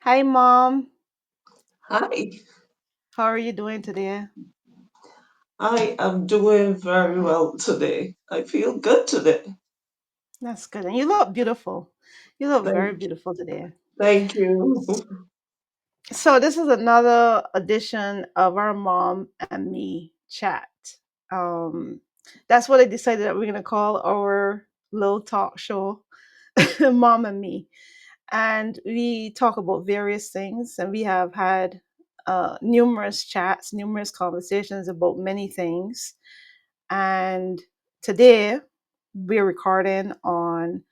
Hi, Mom. Hi, How are you doing today? I am doing very well today. I feel good today. That's good. And you look beautiful. You look very Thank, beautiful today. thank you. So, this is another edition of our Mom and Me chat. Um, that's what I decided that we're going to call our little talk show, Mom and Me. And we talk about various things, and we have had numerous chats, numerous conversations about many things. And today we're recording on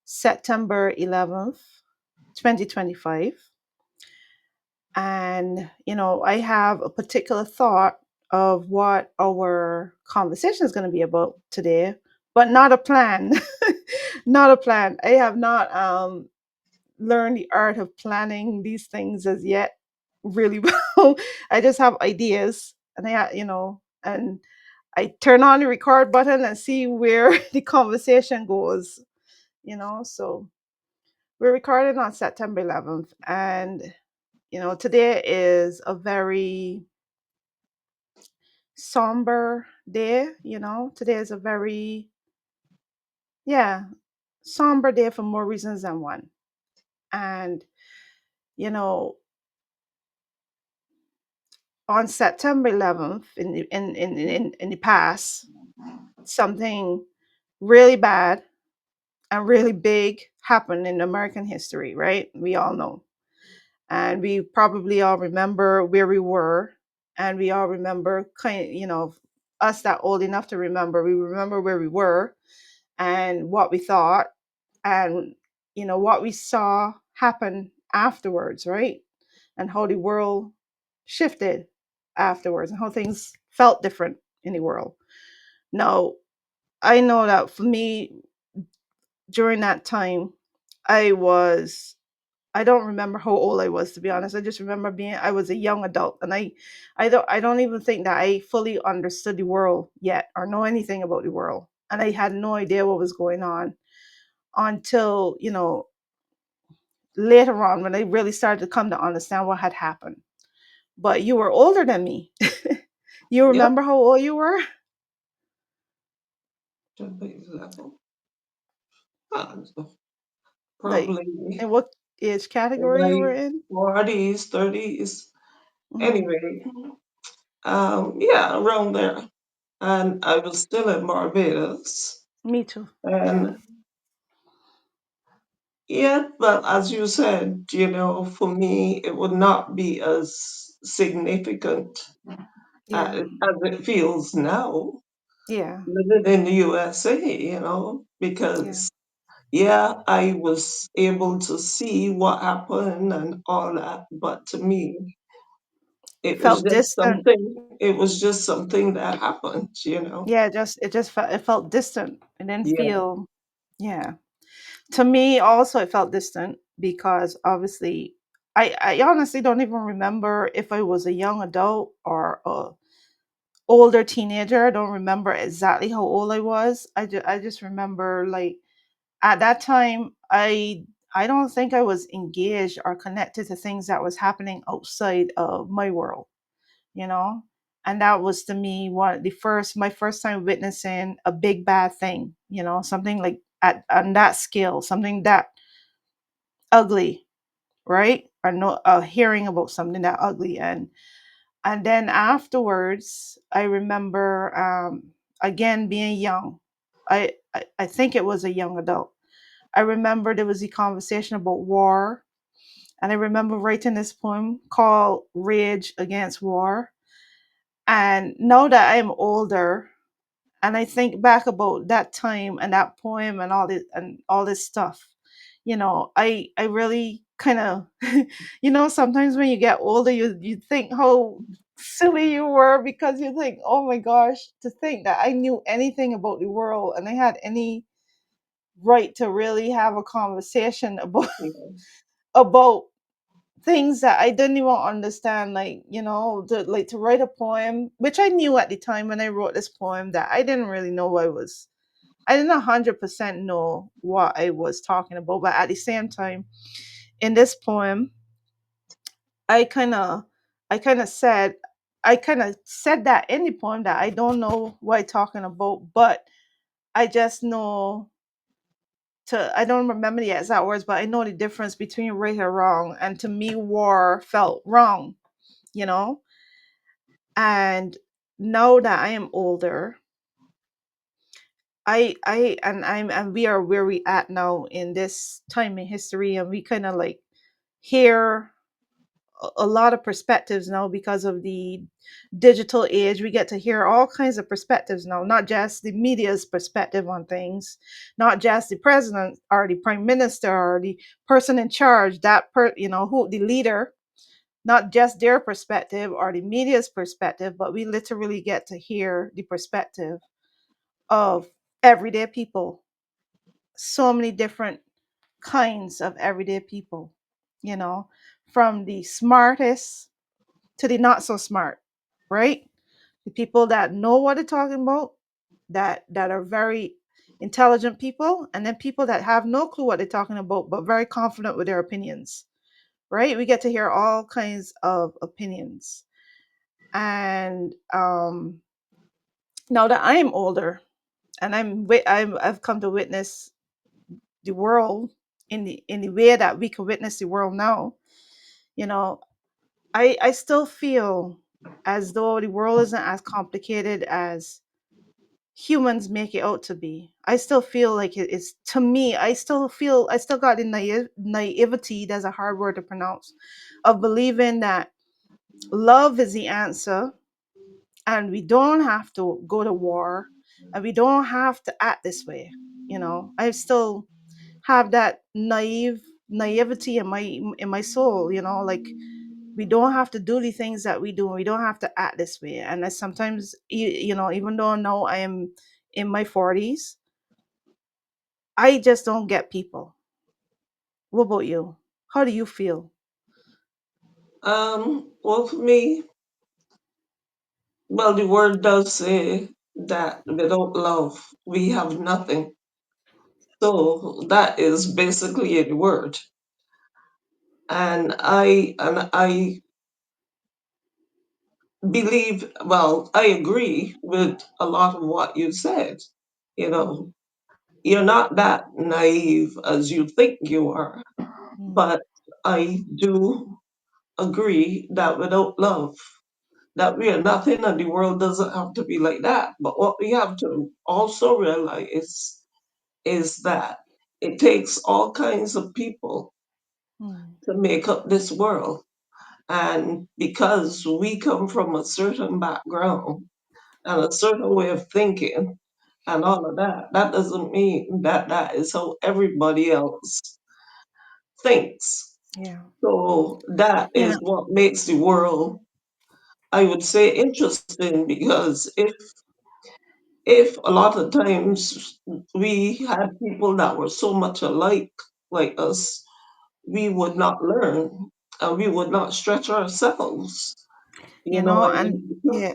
September 11th, 2025. And, I have a particular thought of what our conversation is going to be about today, but not a plan. Not a plan. I have not learned the art of planning these things as yet really well. I just have ideas and and I turn on the record button and see where the conversation goes. So we're recording on September 11th, and today is a very somber day. Today is a very, yeah, somber day for more reasons than one. And, you know, on September 11th, in the past, something really bad and really big happened in American history, right? We all know. And we probably all remember where we were, and we all remember us that old enough to remember. We remember where we were and what we thought, and what we saw happen afterwards, right? And how the world shifted afterwards, and how things felt different in the world. Now, I know that for me, during that time, I was I don't remember how old I was, to be honest. I just remember I was a young adult, and I don't even think that I fully understood the world yet or know anything about the world. And I had no idea what was going on until, later on, when I really started to come to understand what had happened. But you were older than me. You Yep. remember how old you were? Level. Ah, Like, probably in what age in category you my were in? 40s, 30s. Hmm. Anyway, yeah, around there. And I was still in Barbados. Me too. Yeah. And yeah, but as you said, for me, it would not be as significant Yeah. as it feels now Yeah. living in the USA, Yeah. because yeah, I was able to see what happened and all that, but to me, Felt distant. it was just something that happened. Yeah, it felt distant. It didn't Yeah, feel, yeah. To me also it felt distant because obviously I honestly don't even remember if I was a young adult or a older teenager. I don't remember exactly how old I was. I just remember, like, at that time I don't think I was engaged or connected to things that was happening outside of my world, you know? And that was to me my first time witnessing a big bad thing, something like on that scale, something that ugly, right? Or no, hearing about something that ugly, and then afterwards, I remember again being young. I think it was a young adult. I remember there was a conversation about war, and I remember writing this poem called "Rage Against War." And now that I am older, and I think back about that time and that poem and all this stuff, I really kind of, sometimes when you get older, you think how silly you were, because you think, oh my gosh, to think that I knew anything about the world and I had any right to really have a conversation about yeah, about things that I didn't even understand, like, to write a poem, which I knew at the time when I wrote this poem, that I didn't really know I didn't 100% know what I was talking about, but at the same time, in this poem, I kind of I kind of said I kind of said that in the poem that I don't know what I'm talking about, but I just know to I don't remember the exact words, but I know the difference between right or wrong. And to me, war felt wrong, you know. And now that I am older, and we are where we at now in this time in history, and we kind of like hear a lot of perspectives now because of the digital age. We get to hear all kinds of perspectives now, not just the media's perspective on things, not just the president or the prime minister or the person in charge, who the leader, not just their perspective or the media's perspective, but we literally get to hear the perspective of everyday people, so many different kinds of everyday people, you know, from the smartest to the not so smart, right? The people that know what they're talking about, that are very intelligent people, and then people that have no clue what they're talking about but very confident with their opinions, right? We get to hear all kinds of opinions. And now that I am older and I've come to witness the world in the way that we can witness the world now, you know, I still feel as though the world isn't as complicated as humans make it out to be. I still feel like it is, to me, I still got the naivety, that's a hard word to pronounce, of believing that love is the answer, and we don't have to go to war, and we don't have to act this way. I still have that naivety in my soul, like we don't have to do the things that we do, and we don't have to act this way. And I sometimes, even though now I am in my 40s, I just don't get people. What about you? How do you feel? Well, for me, well, the word does say that without love, we have nothing. So that is basically the word. And I believe, well, I agree with a lot of what you said. You know, Mm, you're not that naive as you think you are, mm, but I do agree that without love, that we are nothing, and the world doesn't have to be like that. But what we have to also realize is that it takes all kinds of people mm, to make up this world. And because we come from a certain background and a certain way of thinking and all of that, that doesn't mean that that is how everybody else thinks. yeah. So that Yeah. is what makes the world, I would say, interesting, because if a lot of times we had people that were so much alike like us, we would not learn and we would not stretch ourselves. I And mean, yeah,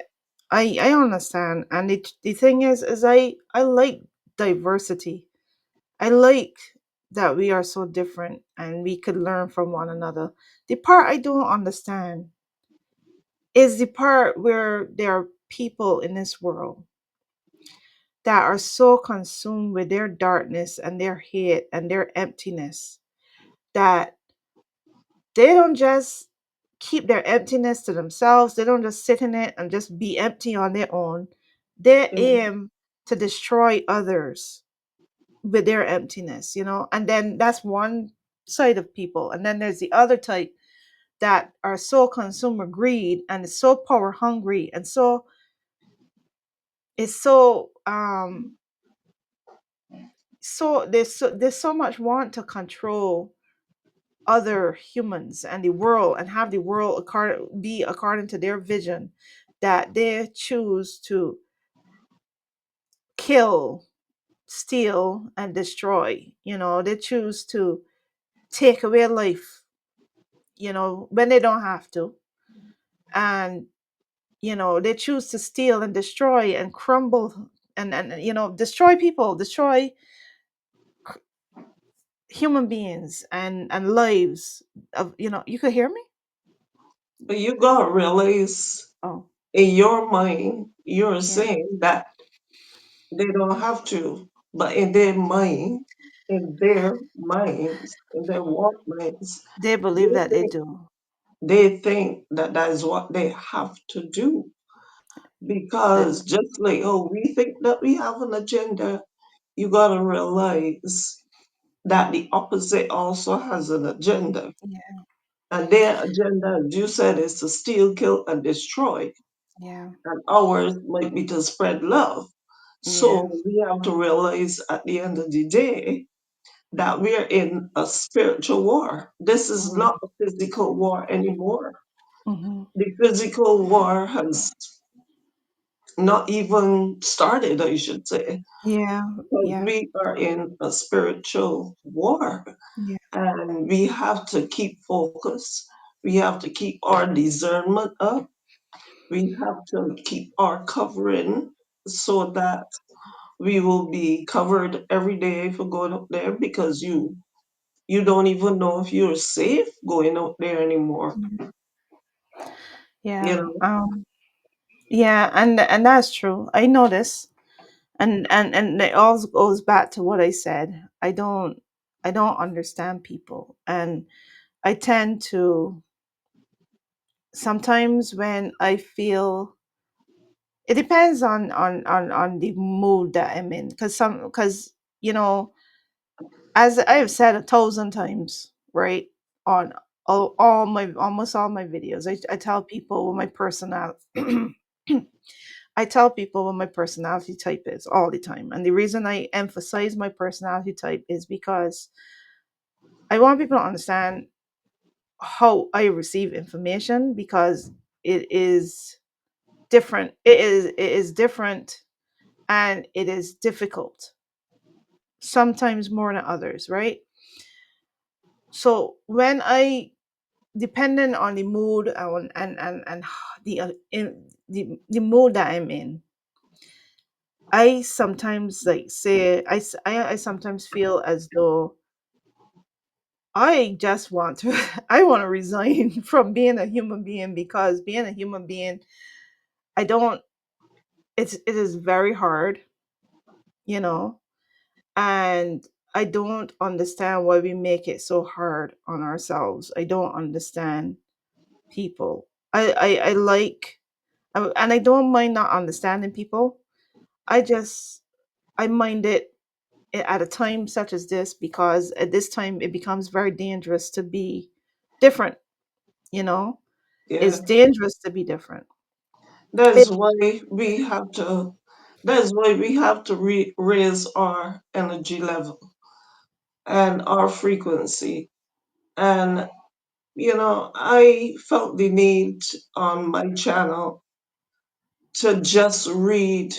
I understand. And the thing is I like diversity. I like that we are so different and we could learn from one another. The part I don't understand is the part where there are people in this world that are so consumed with their darkness and their hate and their emptiness that they don't just keep their emptiness to themselves. They don't just sit in it and just be empty on their own. They mm, aim to destroy others with their emptiness. And then that's one side of people. And then there's the other type that are so consumer greed and is so power hungry and so is there's so much want to control other humans and the world and have the world be according to their vision, that they choose to kill, steal, and destroy. They choose to take away life, when they don't have to. And, they choose to steal and destroy and crumble and destroy people, destroy human beings and lives of, you could hear me? You gotta realize Oh, in your mind, you're yeah. saying that they don't have to, but in their minds, in their walk minds, They believe they that they think, do. they think that that is what they have to do. That, Because just like, oh, we think that we have an agenda, you gotta realize that the opposite also has an agenda. yeah, And their agenda, as you said, is to steal, kill, and destroy. yeah, And ours might be to spread love. yeah. So we have to realize at the end of the day that we're in a spiritual war. This is Hmm. not a physical war anymore. Hmm. The physical war has not even started, I should say, Yeah, because yeah, we are in a spiritual war yeah. and we have to keep focus. We have to keep our discernment up. We have to keep our covering so that we will be covered every day for going up there because you don't even know if you're safe going out there anymore. You Yeah. know, Yeah, and that's true. I know this. And it all goes back to what I said. I don't understand people. And I tend to sometimes when I feel it depends on the mood that I'm in because you know as I've said 1,000 times, right? On all my almost all my videos, I tell people what my personality I tell people what my personality type is all the time. And the reason I emphasize my personality type is because I want people to understand how I receive information because it is different. It is different and it is difficult, sometimes more than others, right? So when I depending on the mood and the in the mood that I'm in, I sometimes like say I sometimes feel as though I just want to I want to resign from being a human being because being a human being I don't it is very hard, you know, and I don't understand why we make it so hard on ourselves. I don't understand people. I like and I don't mind not understanding people. I just I mind it at a time such as this because at this time it becomes very dangerous to be different, you know? yeah. It's dangerous to be different. It, That's why we have to. That's why we have to raise our energy level and our frequency. And I felt the need on my channel to just read.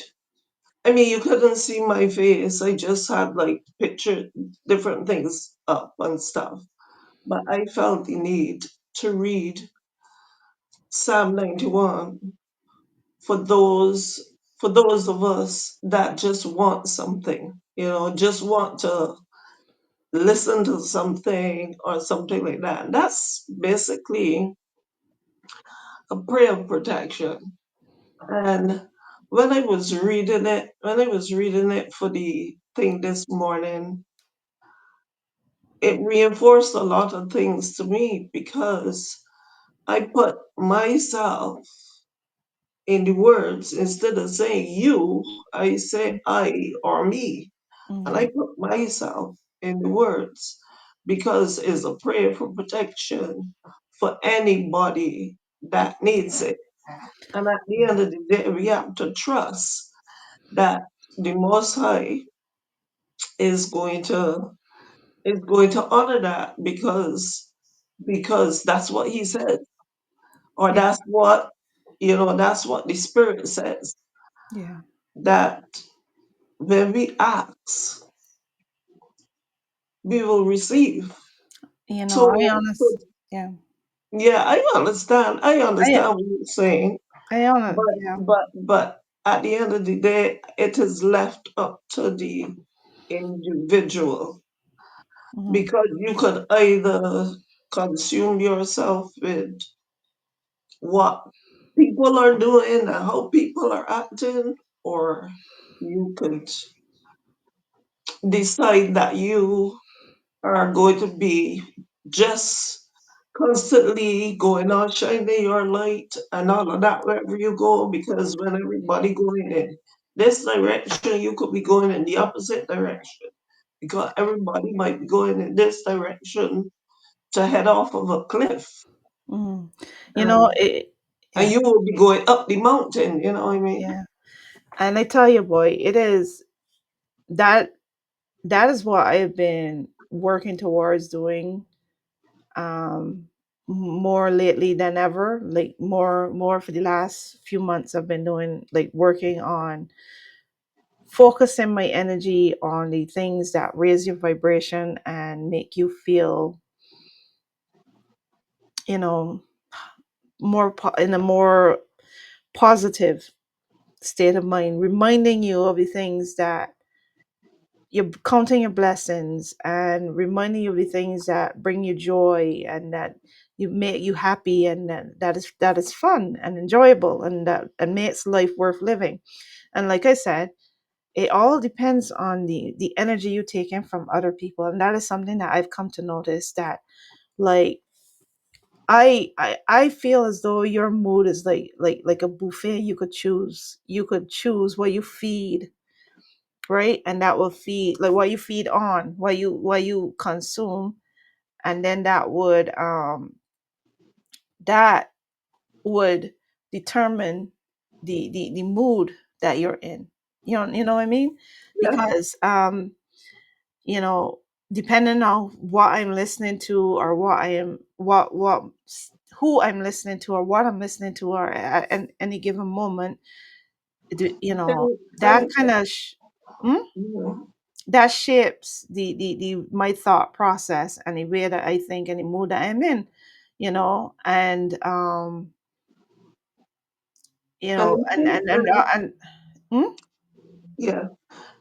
I mean, you couldn't see my face. I just had like picture different things up and stuff. But I felt the need to read Psalm 91 for those of us that just want something, just want to listen to something or something like that. And that's basically a prayer of protection. And when I was reading it for the thing this morning, it reinforced a lot of things to me because I put myself in the words instead of saying you, I say I or me. And I mhm, put myself in the words because it's a prayer for protection for anybody that needs it. And at the end of the day, we have to trust that the Most High is going to honor that because that's what He said, or yeah, that's what the Spirit says, yeah. that when we ask, we will receive. I So, honest yeah. yeah, I understand. I I understand what you're saying, I honest but yeah. at the end of the day, it is left up to the individual Mhm, because you could either consume yourself with what people are doing and how people are acting, or you could decide that you are going to be just constantly going on shining your light and all of that wherever you go, because when everybody going in this direction, you could be going in the opposite direction because everybody might be going in this direction to head off of a cliff. Mm. You know, Um, and yeah, you will be going up the mountain, you know what I mean? yeah. And I tell you, boy, it is that that is what I've been working towards doing more lately than ever. Like more for the last few months I've been doing, like working on focusing my energy on the things that raise your vibration and make you feel, you know, in a more positive state of mind, reminding you of the things that you're counting your blessings and reminding you of the things that bring you joy and that you make you happy and that is fun and enjoyable and that and makes life worth living. And like I said, it all depends on the energy you take in from other people, and that is something that I've come to notice, that like I feel as though your mood is like a buffet. You could choose what you feed, right? And that will feed, like what you feed on, what you consume, and then that would determine the mood that you're in. You know what I mean? Yeah. Because you know, depending on what I'm listening to or what I am what who I'm listening to or what I'm listening to or at any given moment, you know, that And kind of you know, that shapes the my thought process and the way that I think and the mood that I'm in, and and the thing, and mm? yeah,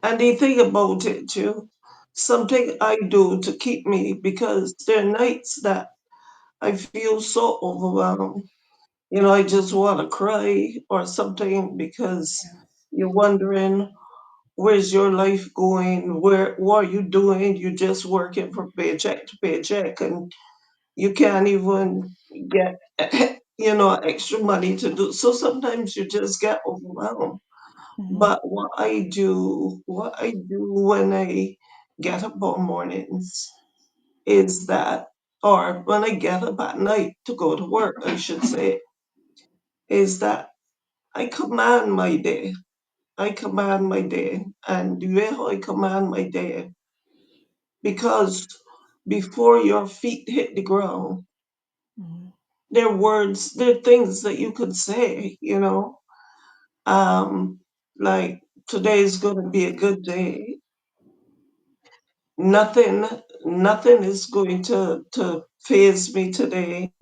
and the thing about it too, something I do to keep me, because there are nights that I feel so overwhelmed. I just want to cry or something, because you're wondering, where's your life going? What are you doing? You're just working from paycheck to paycheck, and you can't even get extra money to do. So sometimes you just get overwhelmed. Mhm, But what I do when I get up on mornings is that, or when I get up at night to go to work, I should say, is that I command my day. I command my day. And the way how I command my day, because before your feet hit the ground, mhm, there are words, there are things that you could say, um, like, today is going to be a good day. Nothing, nothing is going to phase me today.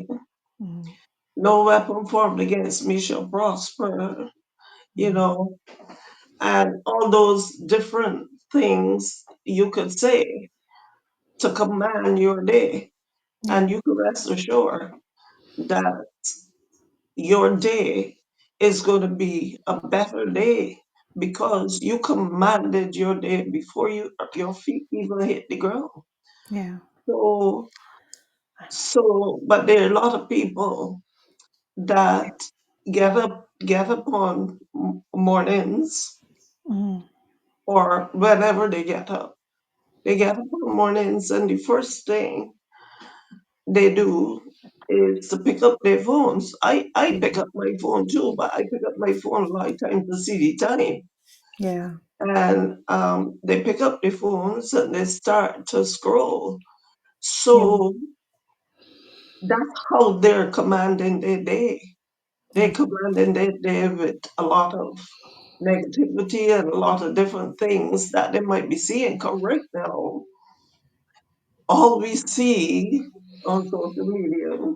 mhm, No weapon formed against me shall prosper, you mhm, know, and all those different things you could say to command your day. And yeah, you can rest assured that your day is going to be a better day, because you commanded your day before your feet even hit the ground. yeah, So, but there are a lot of people that get up on mornings, mhm, or whenever they get up. They get up on mornings, and the first thing they do is to pick up their phones. I yeah, pick up my phone too, but I pick up my phone a lot of times to see the time. yeah, And they pick up their phones and they start to scroll. yeah, So that's how they're commanding their day. They're yeah, commanding their day with a lot of negativity and a lot of different things that they might be seeing. Correct now, all we see on social media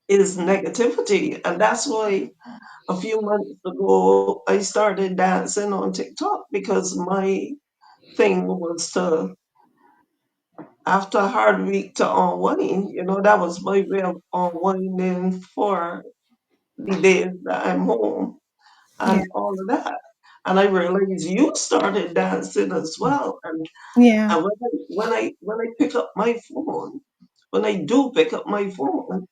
is negativity. And that's why a few months ago I started dancing on TikTok, because my thing was to, after a hard week, to unwind. That was my way of unwinding for. the days that I'm home Yeah. and all of that. And I realized you started dancing as well. Yeah. And when I pick up my phone, when I do pick up my phone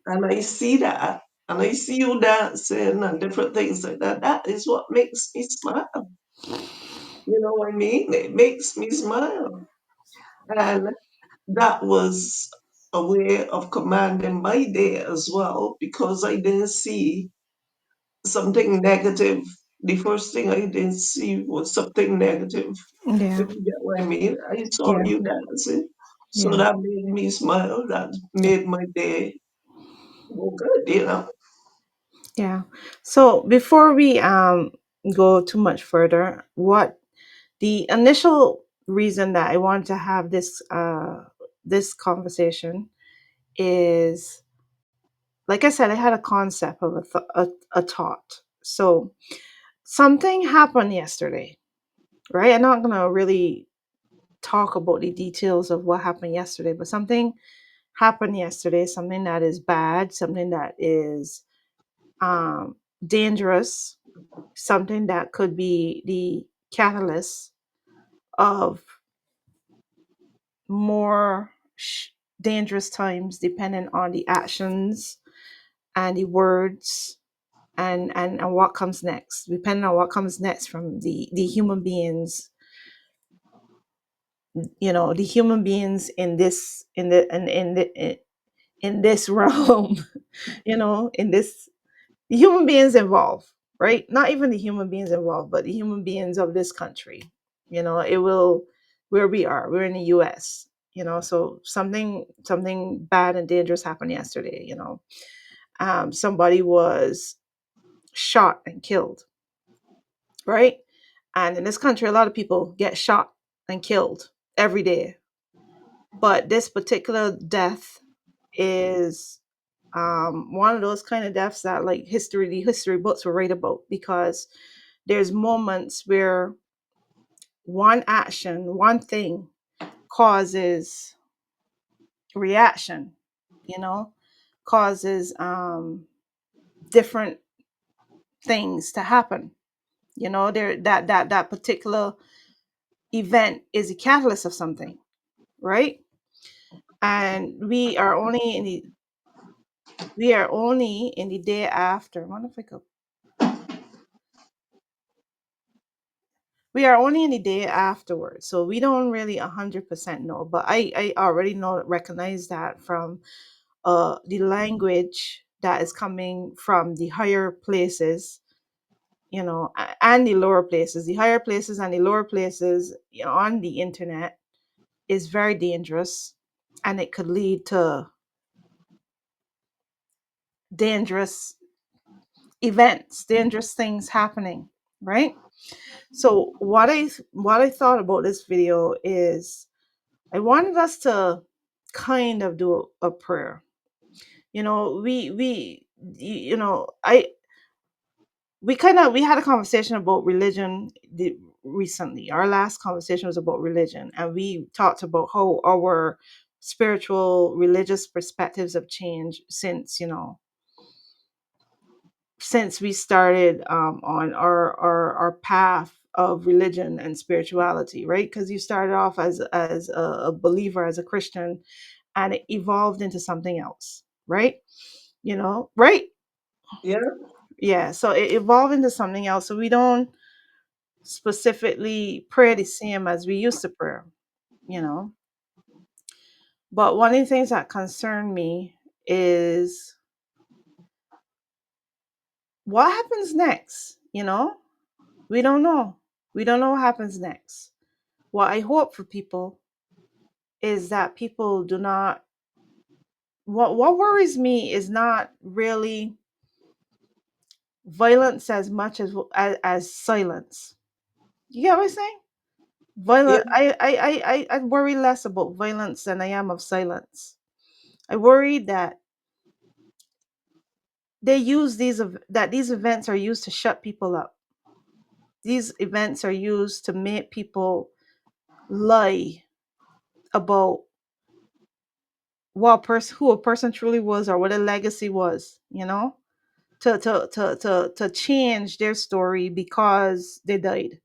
and I see that and I see you dancing and different things like that, that is what makes me smile. You know what I mean? It makes me smile. And that was a way of commanding my day as well because I didn't see something negative. The first thing I didn't see was something negative. Yeah. If you get what I mean, I saw Yeah. you dancing. So Yeah. that made me smile. That made my day go good. Yeah. So before we go too much further, what the initial reason that I wanted to have this conversation is, like I said, I had a concept of a thought. So something happened yesterday, right? I'm not gonna really talk about the details of what happened yesterday, but something happened yesterday, something that is bad, something that is um, dangerous, something that could be the catalyst of more dangerous times, depending on the actions and the words and what comes next, depending on what comes next from the human beings, the human beings in this in this realm, in this the human beings involved, right? Not even the human beings involved, but the human beings of this country. It will where we are. We're in the US, so something bad and dangerous happened yesterday, somebody was shot and killed, right? And in this country, a lot of people get shot and killed every day. But this particular death is one of those kind of deaths that, like, the history books will write about, because there's moments where one action, one thing causes reaction, you know, causes different things to happen. There that particular event is a catalyst of something, right? And we are only in the day after. Wonder if I could We are only in the day afterwards, so we don't really 100% know. But I already recognize that from the language that is coming from the higher places, and the lower places. The higher places and the lower places, on the internet, is very dangerous, and it could lead to dangerous events, dangerous things happening, right? So what I thought about this video is, I wanted us to kind of do a prayer. I we had a conversation about religion recently. Our last conversation was about religion, and we talked about how our spiritual religious perspectives have changed since we started on our path of religion and spirituality, right? Because you started off as a believer, as a Christian, and it evolved into something else, right? Right? Yeah, Yeah. So it evolved into something else. So we don't specifically pray the same as we used to pray, you know. But one of the things that concern me is what happens next. We don't know. We don't know what happens next. What I hope for people is that people do not. What worries me is not really violence as much as silence. You get what I'm saying? yeah, Violent. I worry less about violence than I am of silence. I worry that these events are used to shut people up. These events are used to make people lie about who a person truly was, or what a legacy was. to change their story because they died.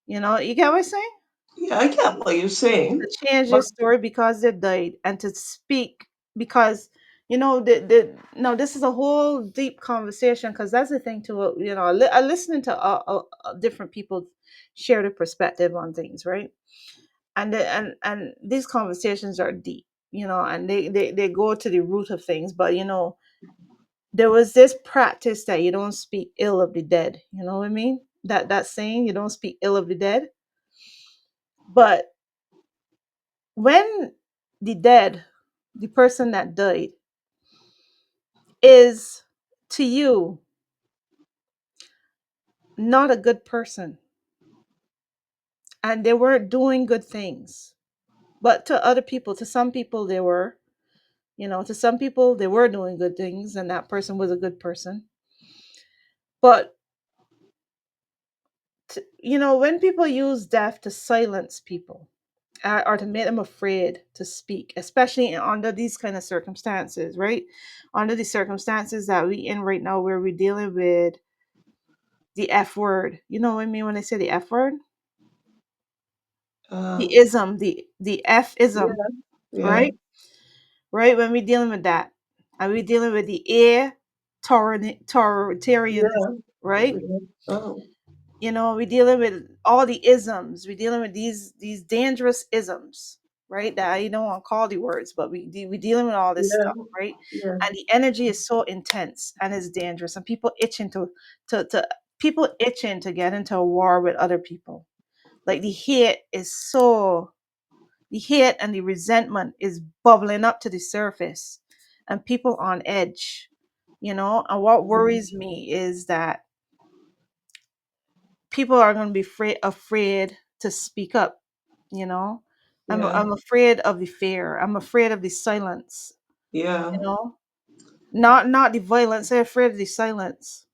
You get what I'm saying? Yeah, I get what you're saying, To change but their story because they died, and to speak because the no, this is a whole deep conversation, because that's the thing too. I listening to different people share their perspective on things, right? And these conversations are deep, and they go to the root of things. But there was this practice that you don't speak ill of the dead. You know what I mean? That saying, you don't speak ill of the dead. But when the dead, the person that died, is to you not a good person, and they weren't doing good things, but to other people, to some people they were, to some people they were doing good things, and that person was a good person. But when people use death to silence people, or to make them afraid to speak, especially under these kind of circumstances, right? Under the circumstances that we in right now, where we're dealing with the F word. You know what I mean when I say the F word? uh, The ism, the F ism, yeah, yeah, right? Right? When we're dealing with that, and we're dealing with the authoritarianism, yeah, right? yeah. Oh, We're dealing with all the isms. We're dealing with these dangerous isms, right? That I don't want to call the words, but we're dealing with all this yeah, stuff, right? yeah, And the energy is so intense and it's dangerous, and people itching to people itching to get into a war with other people. Like the hate and the resentment is bubbling up to the surface, and people on edge. And what worries me is that people are going to be afraid to speak up. you know yeah, I'm afraid of the fear, I'm afraid of the silence. yeah, you know not the violence, I'm afraid of the silence.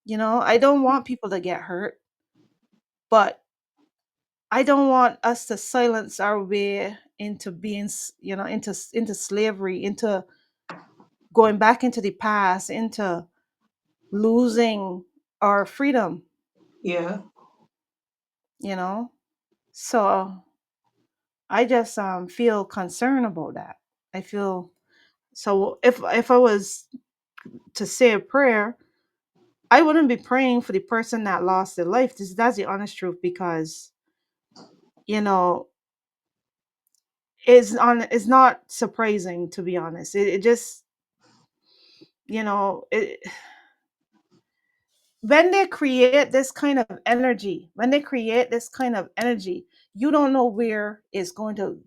I don't want people to get hurt, but I don't want us to silence our way into being into slavery, into going back into the past, into losing our freedom. yeah. you know so I just feel concerned about that. I feel so if I was to say a prayer, I wouldn't be praying for the person that lost their life. That's the honest truth, because you know it's not surprising, to be honest. It just it, when they create this kind of energy, you don't know where it's going to.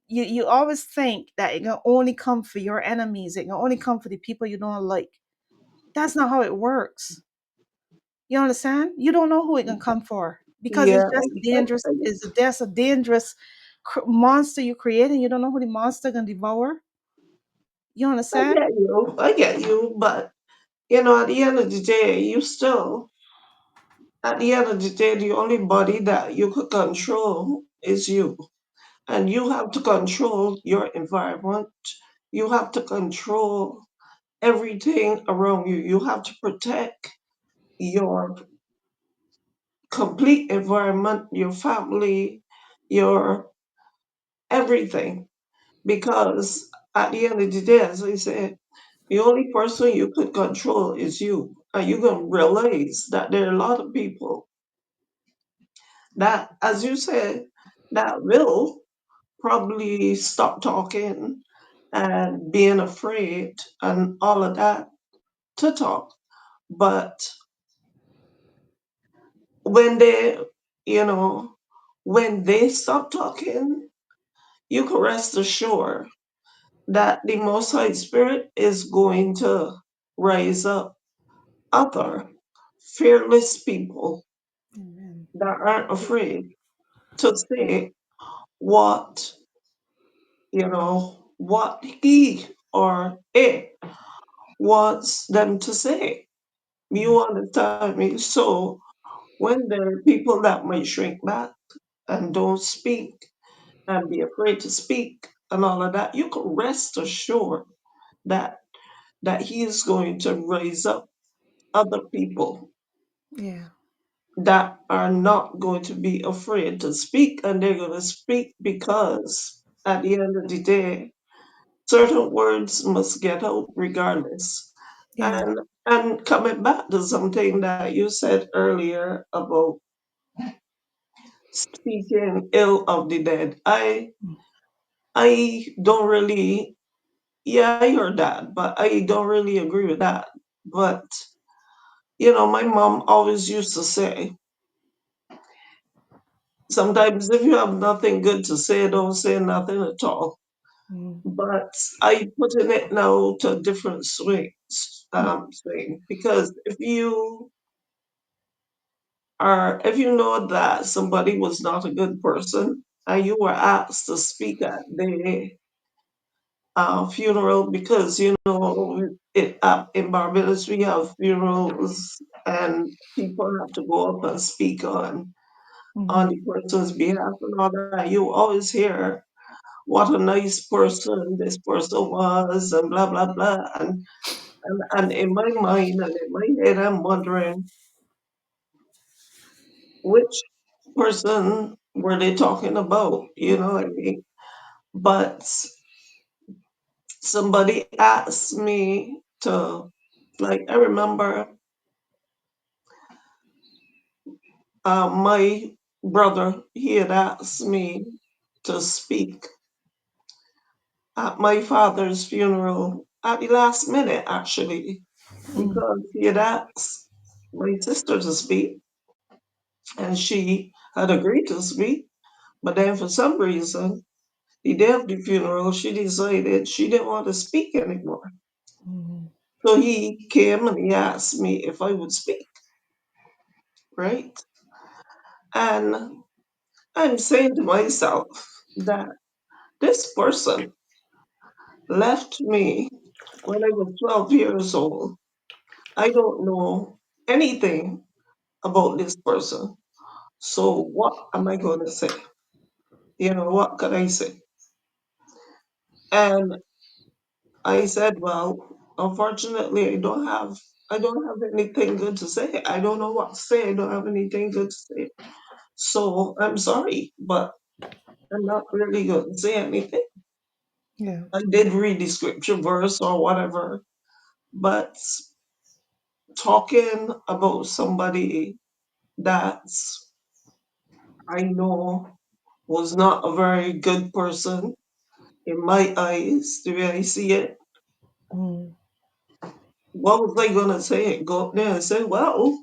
You always think that it can only come for your enemies, it can only come for the people you don't like. That's not how it works. You understand? You don't know who it can come for, because Yeah, it's just dangerous. There's a dangerous monster you create, and you don't know who the monster can devour. You I understand? get you. I get you. But, at the end of the day, at the end of the day, the only body that you could control is you. And you have to control your environment. You have to control everything around you. You have to protect your complete environment, your family, your everything. Because at the end of the day, as I said, the only person you could control is you. And you're going to realize that there are a lot of people that, as you said, that will probably stop talking and being afraid and all of that to talk. But when they, you know, when they stop talking, you can rest assured that the Most High Spirit is going to raise up other fearless people Amen. that aren't afraid to say what, what he or it wants them to say. You understand me? So when there are people that might shrink back and don't speak and be afraid to speak and all of that, you can rest assured that that he is going to raise up other people Yeah. that are not going to be afraid to speak, and they're going to speak because at the end of the day, certain words must get out regardless. Yeah. And coming back to something that you said earlier about speaking ill of the dead, I don't really, yeah, I heard that, but I don't really agree with that. But my mom always used to say, sometimes if you have nothing good to say, don't say nothing at all. Mm. But I put in it now to a different swing, because if you know that somebody was not a good person and you were asked to speak at their funeral, because in Barbados we have funerals and people have to go up and speak on Mm. the person's behalf and all that. You always hear what a nice person this person was and blah blah blah, and in my mind and in my head I'm wondering which person were they talking about, you know what I mean? But somebody asked me to, like, I remember my brother, he had asked me to speak at my father's funeral at the last minute, actually, Mm. because he had asked my sister to speak and she had agreed to speak. But then for some reason, the day of the funeral, she decided she didn't want to speak anymore. Mm. So he came and he asked me if I would speak, right? And I'm saying to myself that this person left me when I was 12 years old. I don't know anything about this person. So what am I going to say? What can I say? And I said, well, unfortunately, I don't have anything good to say. I don't know what to say. I don't have anything good to say. So I'm sorry, but I'm not really going to say anything. Yeah. I did read the scripture verse or whatever, but talking about somebody that I know was not a very good person in my eyes, the way I see it, Mm. what was I going to say? Go up there and say, well,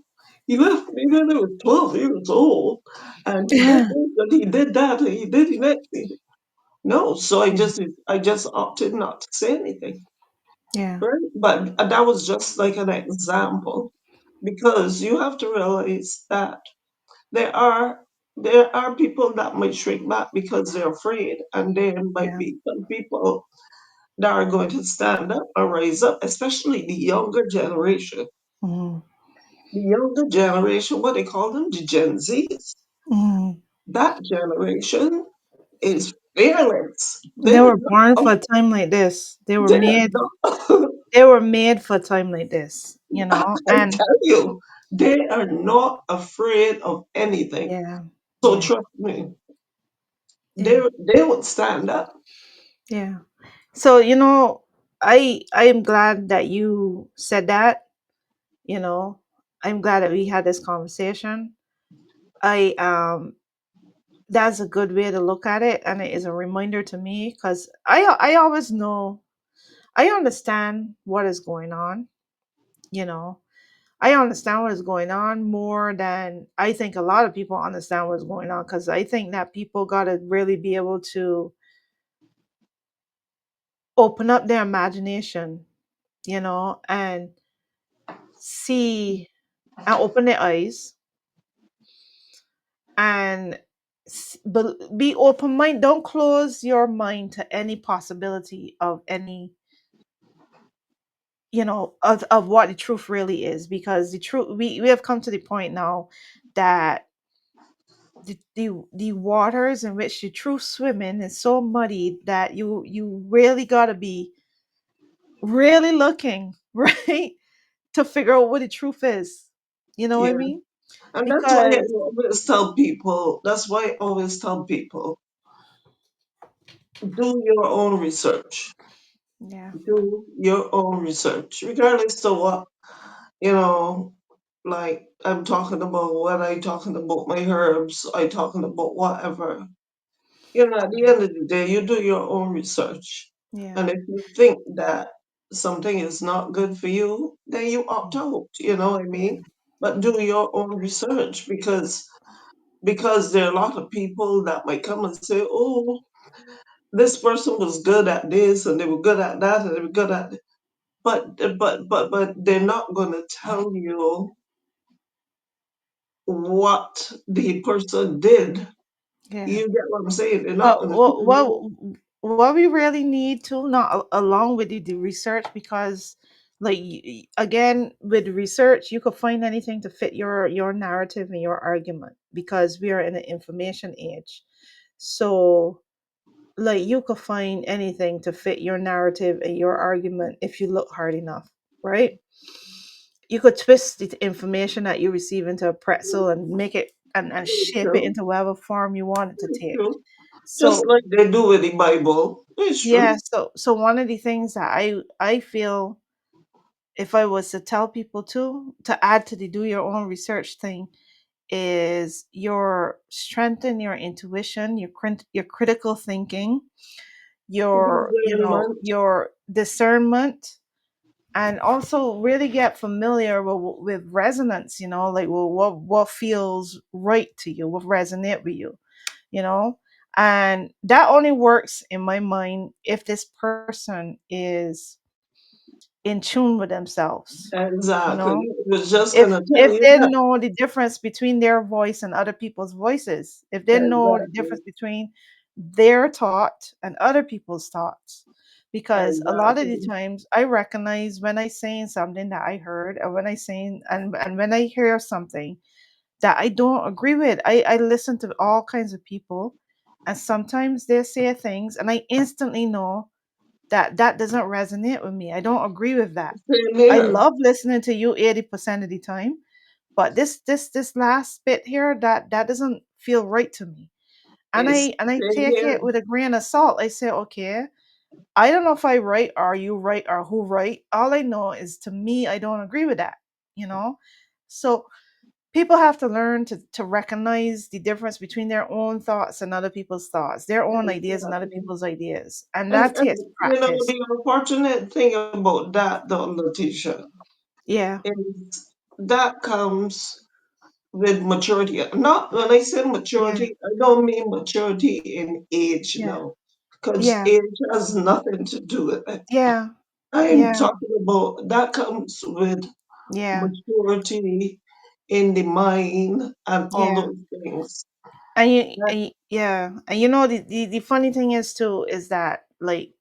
he left me when I was 12 years old, and he did this, and he did that, and he did the next thing. No, so Yeah. I just opted not to say anything. Yeah. Right? But that was just like an example, because you have to realize that there are there are people that might shrink back because they're afraid, and there might Yeah. be some people that are going to stand up and rise up, especially the younger generation. Mm. The younger generation, what they call them, the Gen Zs, Mm. that generation is fearless. They were born for a time like this. They were They're made. not They were made for a time like this. I And tell you, they are not afraid of anything. yeah. So Yeah. trust me, they Yeah. they would stand up. Yeah. So, I am glad that you said that, you know. I'm glad that we had this conversation. I That's a good way to look at it, and it is a reminder to me cuz I always know, I understand what is going on, you know. I understand what is going on more than I think a lot of people understand what's going on, cuz I think that people got to really be able to open up their imagination, and see and open their eyes and be open mind. Don't close your mind to any possibility of any, of what the truth really is, because the truth, we have come to the point now that the waters in which the truth swim in is so muddy that you really got to be really looking, right, to figure out what the truth is. You know what I Yeah. mean? And that's why I Because always tell people, do your own research. yeah, Do your own research, regardless of what, you know, like I'm talking about when I talking about my herbs, I talking about whatever. At the end of the day, you do your own research. yeah, And if you think that something is not good for you, then you opt out, you know what I yeah, mean? But do your own research because there are a lot of people that might come and say, "Oh, this person was good at this and they were good at that and they were good at," but they're not going to tell you what the person did. yeah. You get what I'm saying? They're not But going to tell you. what we really need to, not along with the research, because like again, with research you could find anything to fit your narrative and your argument, because we are in an information age. So like you could find anything to fit your narrative and your argument if you look hard enough, right? You could twist the information that you receive into a pretzel and make it and shape it True, into whatever form you want it to it's take. true. Just So like they do with the Bible. It's yeah, true. so one of the things that I feel, if I was to tell people to add to the do your own research thing, is your strengthen your intuition, your critical thinking, your Discernment. your discernment, and also really get familiar with resonance, like, well, what feels right to you, what resonate with you, you know and that only works in my mind if this person is in tune with themselves, you Exactly. know I was just if gonna tell if you they that. know the difference between their voice and other people's voices, if they know the Exactly. difference between their thought and other people's thoughts. Because a lot of the Exactly. times I recognize when I saying something that I heard, or when I saying and when I hear something that I don't agree with. I listen to all kinds of people, and sometimes they say things and I instantly know that that doesn't resonate with me. I don't agree with that. Same I here. love listening to you 80% of the time, but this last bit here, that doesn't feel right to me. And It's I same take here. it with a grain of salt. I say, okay, I don't know if I right or you right or who right. All I know is, to me, I don't agree with that, you know? So people have to learn to recognize the difference between their own thoughts and other people's thoughts, their own ideas and other Exactly. people's ideas. And And, that and takes practice. the unfortunate thing about that, though, Letitia, Yeah. is that comes with maturity. Not when I say Yeah. maturity, I don't mean maturity in age Yeah. now, because Yeah. age has nothing to do with it. Yeah. I'm Yeah. talking about that comes with Yeah. maturity in the mind and all Yeah. those things. That, Yeah. And the funny thing is too, is that like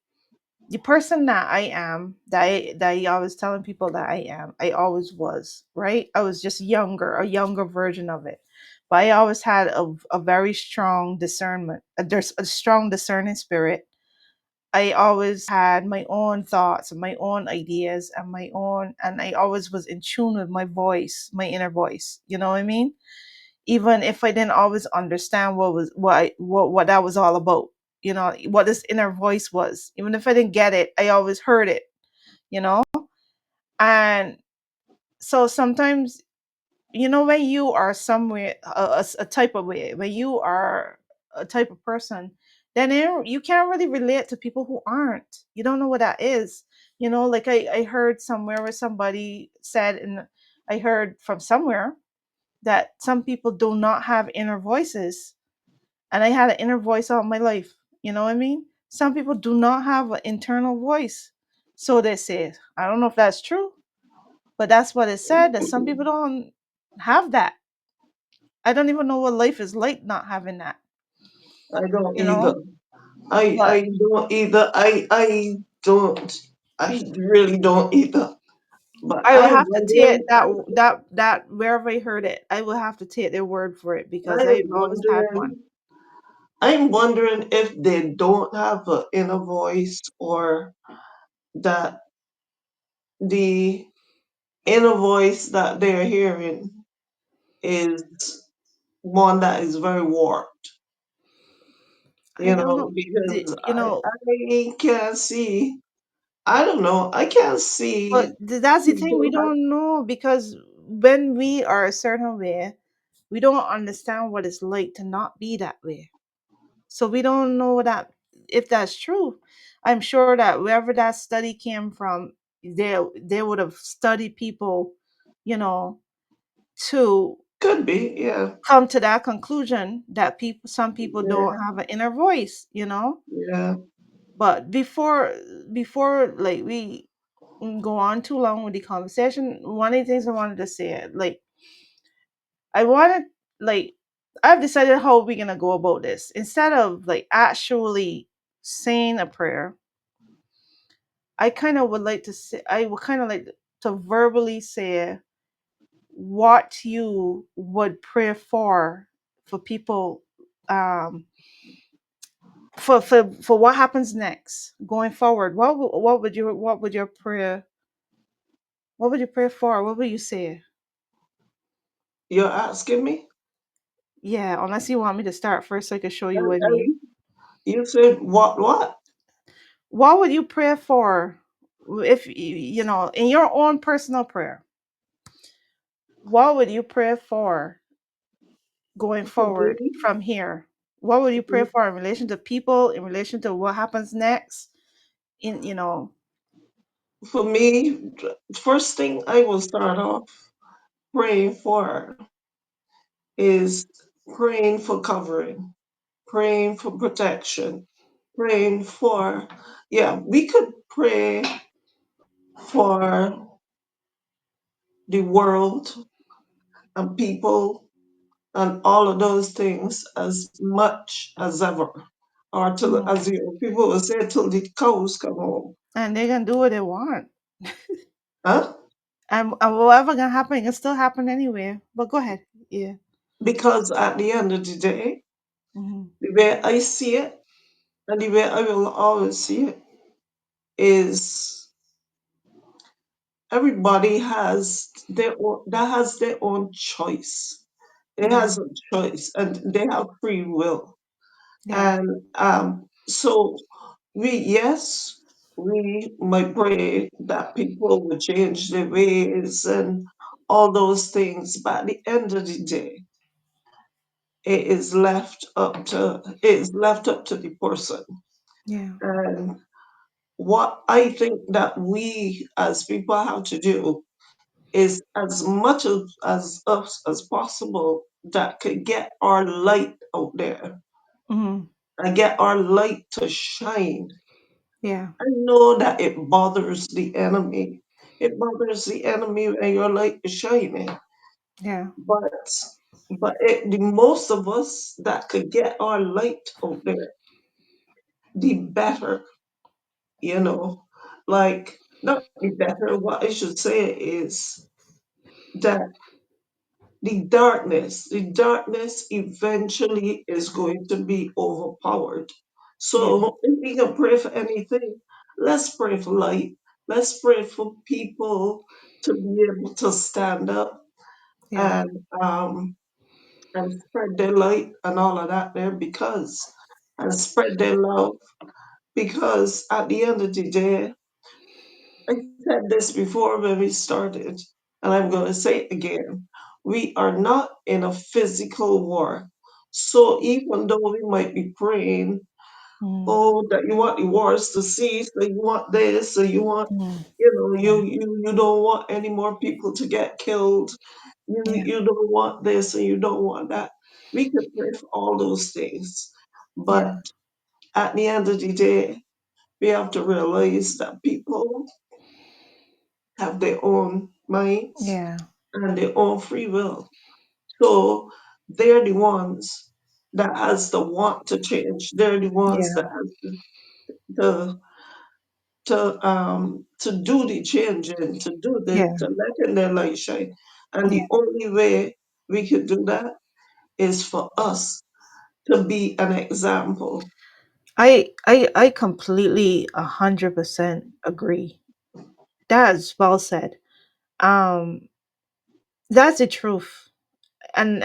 the person that I am, that I always telling people that I am, I always was, right? I was just younger, a younger version of it. But I always had a very strong discernment. There's a strong discerning spirit. I always had my own thoughts and my own ideas and and I always was in tune with my voice, my inner voice. You know what I mean? Even if I didn't always understand what that was all about, what this inner voice was. Even if I didn't get it, I always heard it, you know? And so sometimes, when you are somewhere a type of way, when you are a type of person, then you can't really relate to people who aren't. You don't know what that is. Like I heard somewhere where somebody said, and I heard from somewhere that some people do not have inner voices. And I had an inner voice all my life. You know what I mean? Some people do not have an internal voice. So they say. I don't know if that's true, but that's what it said, that some people don't have that. I don't even know what life is like not having that, I don't you either. know? I But don't either. I don't. I really don't either. But I will I'm have to take wondering. that wherever I heard it, I will have to take their word for it, because I'm I've always had one. wondering. I'm wondering if they don't have an inner voice or that. the inner voice that they're hearing is one that is very warped, I don't know. because You know, I can't see, I don't know, I can't see but that's the thing. people We don't know because when we are a certain way, we don't understand what it's like to not be that way. So we don't know that if that's true. I'm sure that wherever that study came from, they would have studied people, you know, to could be, yeah, come to that conclusion that people some people don't yeah, have an inner voice, you know. yeah. But before like we go on too long with the conversation, one of the things I wanted to say, like I wanted like I've decided how we're gonna go about this. Instead of like actually saying a prayer, I kind of would like to say I would kind of like to verbally say what you would pray for people, um for what happens next going forward. What would your prayer, what would you pray for? What would you say? You're asking me? Yeah, unless you want me to start first so I can show you what I mean. And you said what? What would you pray for if you know, in your own personal prayer? What would you pray for going For forward me, from here? What would you pray for in relation to people, in relation to what happens next? In you know, for me, first thing I will start off praying for is praying for covering, praying for protection, praying for, yeah, we could pray for the world and people and all of those things as much as ever. Or till, mhm. as people will say, till the cows come home. And they can do what they want, Huh? and whatever gonna happen, it can still happen anyway. But go ahead. Yeah. Because at the end of the day, Hmm. the way I see it, and the way I will always see it, is everybody has their own choice. They Yeah. has a choice and they have free will. Yeah. And so yes, we might pray that people will change their ways and all those things, but at the end of the day, it is left up to the person. Yeah. And what I think that we as people have to do is as much as us as possible that could get our light out there Hmm. and get our light to shine. Yeah. I know that it bothers the enemy. It bothers the enemy when your light is shining. Yeah. But the most of us that could get our light out there, the better, you know. Like, not the better, what I should say is that the darkness eventually is going to be overpowered. Yeah. So if we can pray for anything, let's pray for light. Let's pray for people to be able to stand up Yeah. and um and spread their light and all of that there, because and spread their love, because at the end of the day, I said this before when we started, and I'm going to say it again. We are not in a physical war. So even though we might be praying, Mm. oh, that you want the wars to cease, that you want this, so you want, Mm. Yeah. you don't want any more people to get killed. Yeah. You don't want this and you don't want that. We can pray for all those things. Yeah. But at the end of the day, we have to realize that people have their own minds Yeah. and their own free will. So they're the ones that has the want to change. They're the ones that Yeah. have to to do the changing, Yeah. to letting their light shine. And Yeah. the only way we could do that is for us to be an example. I completely 100% agree. That is well said. Um, that's the truth. And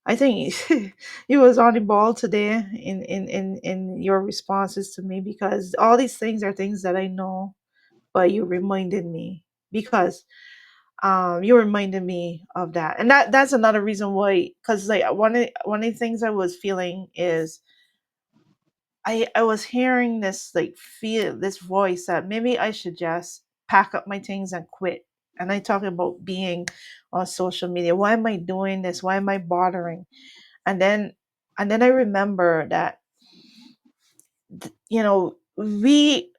I think you was on the ball today in your responses to me, because all these things are things that I know, but you reminded me, because you reminded me of that. And that's another reason why, because like one of the things I was feeling is I was hearing this, like, feel this voice that maybe I should just pack up my things and quit. And I talk about being on social media. Why am I doing this? Why am I bothering? And then I remember that, we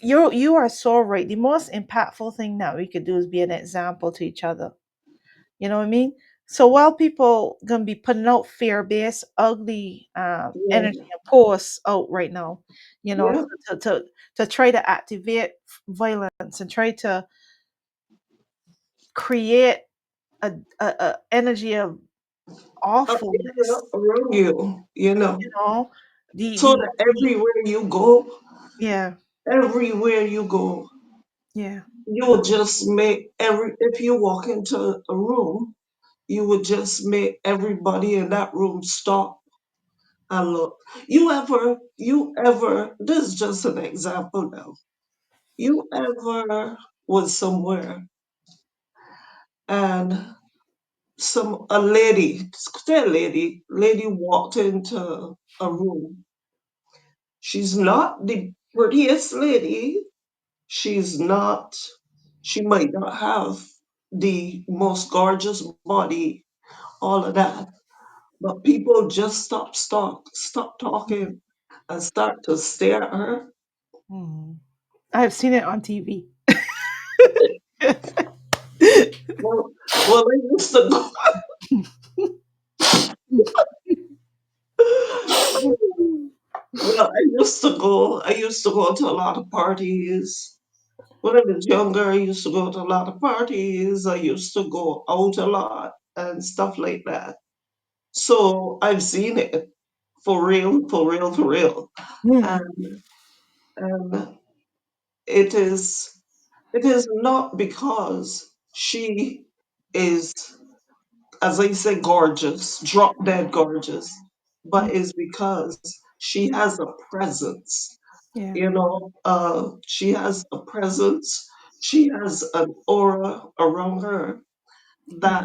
you are so right. The most impactful thing that we could do is be an example to each other. You know what I mean? So while people gonna be putting out fear-based, ugly energy Yeah, and posts out right now, yeah. to try to activate violence and try to create a energy of Area awfulness, around you, you know, so the that everywhere you go, yeah, everywhere you go, yeah, you will just make if you walk into a room, you would just make everybody in that room stop and look. This is just an example now. You ever was somewhere and a lady, say a lady walked into a room. She's not the prettiest lady. She's not, she might not have the most gorgeous body, all of that. But people just stop talking and start to stare at her. mm. I've seen it on TV. Well, well, I used to go. Well, I used to go to a lot of parties. When I was younger, I used to go to a lot of parties. I used to go out a lot and stuff like that. So I've seen it for real, for real, for real. Mm, And and it is it is not because she is, as I say, gorgeous, drop dead gorgeous, mm, but is because she has a presence. yeah, She has a presence. She has an aura around her yeah, that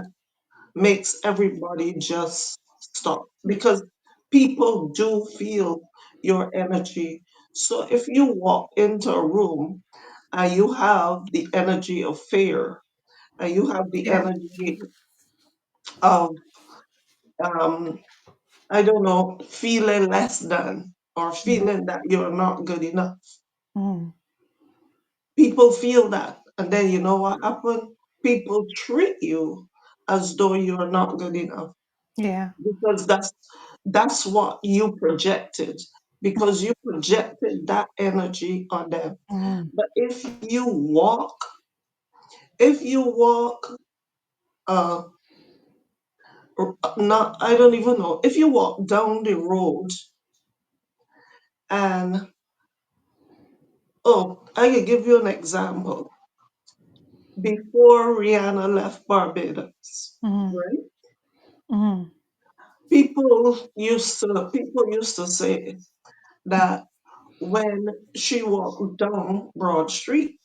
makes everybody just stop, because people do feel your energy. So if you walk into a room and you have the energy of fear and you have the yeah, energy of, um, I don't know, feeling less than or mm, feeling that you're not good enough, mm, people feel that. And then you know what happened? People treat you as though you're not good enough, yeah, because that's what you projected, because you projected that energy on them. mm, But if you walk uh not, I don't even know, if you walk down the road and, oh, I can give you an example. Before Rihanna left Barbados, mm, right? mm, People used to say that when she walked down Broad Street,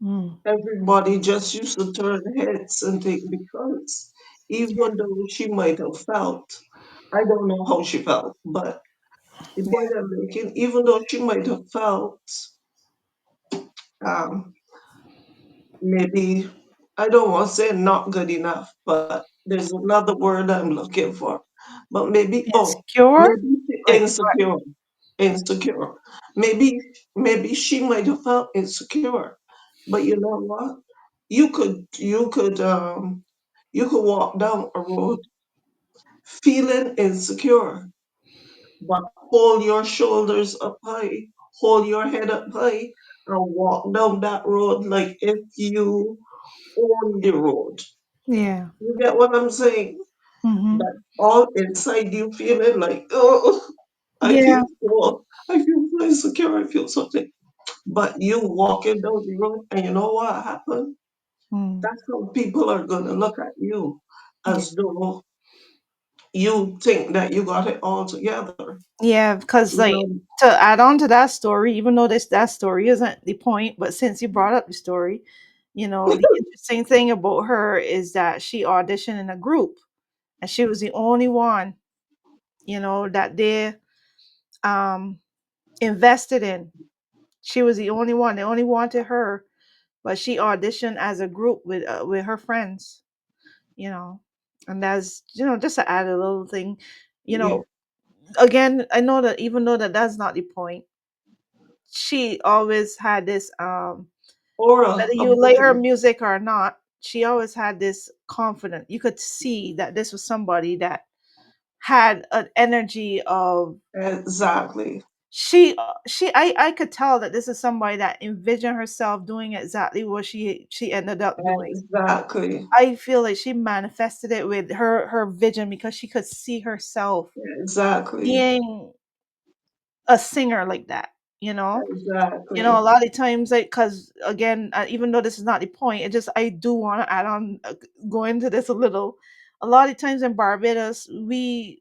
mm, everybody just used to turn heads and think, because even though she might have felt, I don't know how she felt, but the point I'm making, even though she might have felt, um, maybe, I don't want to say not good enough, but there's another word I'm looking for. But insecure, maybe like, insecure, insecure. Maybe she might have felt insecure, but you know what? You could walk down a road feeling insecure, but hold your shoulders up high, hold your head up high, and walk down that road like if you own the road. yeah, You get what I'm saying? mm-hmm, But all inside you feeling like, oh, I yeah, feel so, I feel so insecure, I feel something. but you walk in those rooms and you know what happened? Mm. That's how people are going to look at you, Yeah. as though you think that you got it all together. Yeah, because You like know, to add on to that story, even though this that story isn't the point, but since you brought up the story, the interesting thing about her is that she auditioned in a group and she was the only one, that they um invested in. She was the only one. They only wanted her, but she auditioned as a group with her friends, you know. And that's just to add a little thing, you yeah, know. Again, I know that even though that's not the point, she always had this aura whether you about like her you. music or not, she always had this confidence. You could see that this was somebody that had an energy of Exactly. I could tell that this is somebody that envisioned herself doing exactly what she ended up doing. Exactly. I feel like she manifested it with her vision because she could see herself Exactly. being a singer like that, you know? A Exactly. lot of times, like, because again, even though this is not the point, it just I do want to add on, go into this a little. A lot of times in Barbados, we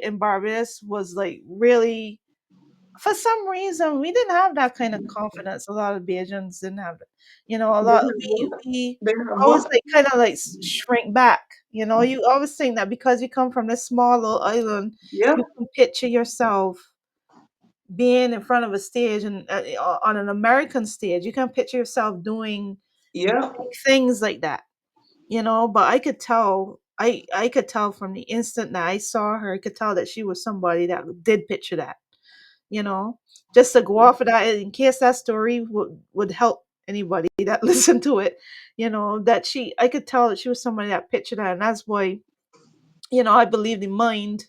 in Barbados was like really, for some reason, we didn't have that kind of confidence. A lot of Bajans didn't have it. A They lot have what? we They have always what? like kind of like shrink back. You always think that because you come from this small little island, you Yep. can picture yourself being in front of a stage and on an American stage, you can picture yourself doing Yep. big things like that, But I could tell, I could tell from the instant that I saw her, I could tell that she was somebody that did picture that, you know. Just to go off of that, in case that story would help anybody that listened to it, that I could tell that she was somebody that pictured that, and that's why, I believe the mind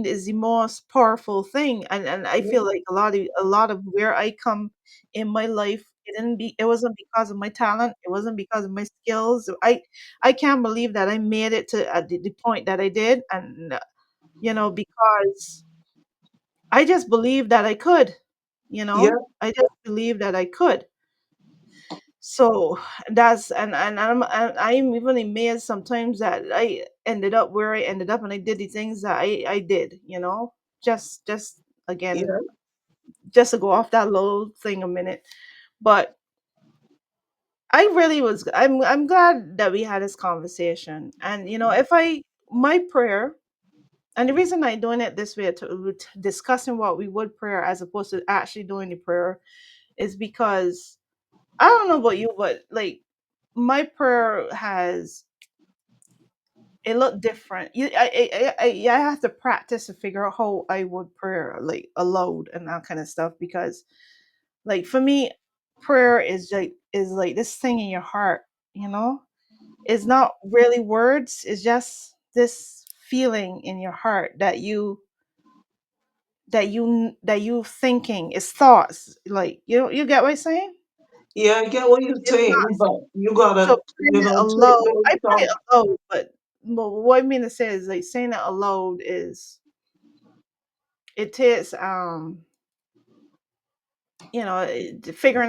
is the most powerful thing, and I feel Yep. like a lot of where I come in my life, it wasn't because of my talent, it wasn't because of my skills. I can't believe that I made it to the point that I did, and because I just believe that I could, Yep. I just believe that I could. So that's and I'm even amazed sometimes that I ended up where I ended up and I did the things that I did, just again, Yep. just to go off that little thing a minute. But I'm glad that we had this conversation. And if I my prayer, and the reason I doing it this way to discussing what we would prayer as opposed to actually doing the prayer is because I don't know about you, but like my prayer has it looked different. I have to practice to figure out how I would prayer like aloud and that kind of stuff because like for me, prayer is like this thing in your heart, you know? It's not really words, it's just this feeling in your heart that you thinking. It's thoughts. Like you get what I'm saying? Yeah, I get what you're It's saying, not but you so gotta, praying it take aloud. those I pray it thoughts. aloud, but what I mean to say is like saying it aloud is it takes figuring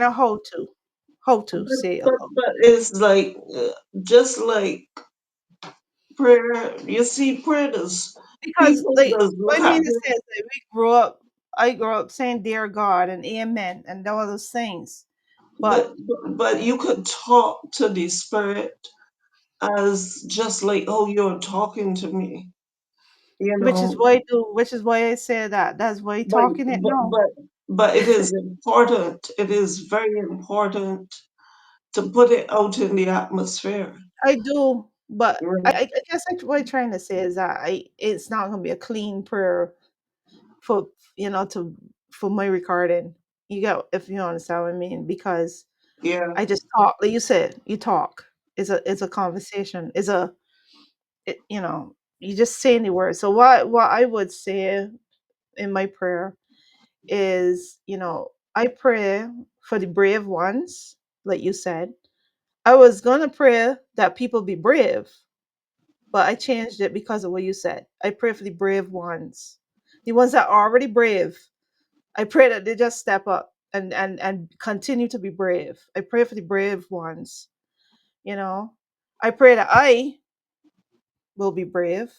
out how to But, say it but, aloud. but it's like, just like prayer. You see, prayer does, Because people like does what look I at mean to it, say is that I grew up saying dear God and amen and all those things. But but you could talk to the spirit as just like, oh, you're talking to me, you know. which is why I say that. That's why But talking it but now. but but it is important. It is very important to put it out in the atmosphere. I do, but Right. I guess what I'm trying to say is that it's not gonna be a clean prayer for to for my recording. You get if you understand what I mean, because Yeah. I just talk, like you said, you talk. It's a conversation. You just saying the words. So what I would say in my prayer is, I pray for the brave ones, like you said. I was gonna pray that people be brave, but I changed it because of what you said. I pray for the brave ones, the ones that are already brave. I pray that they just step up. and continue to be brave. I pray for the brave ones, you know. I pray that I will be brave.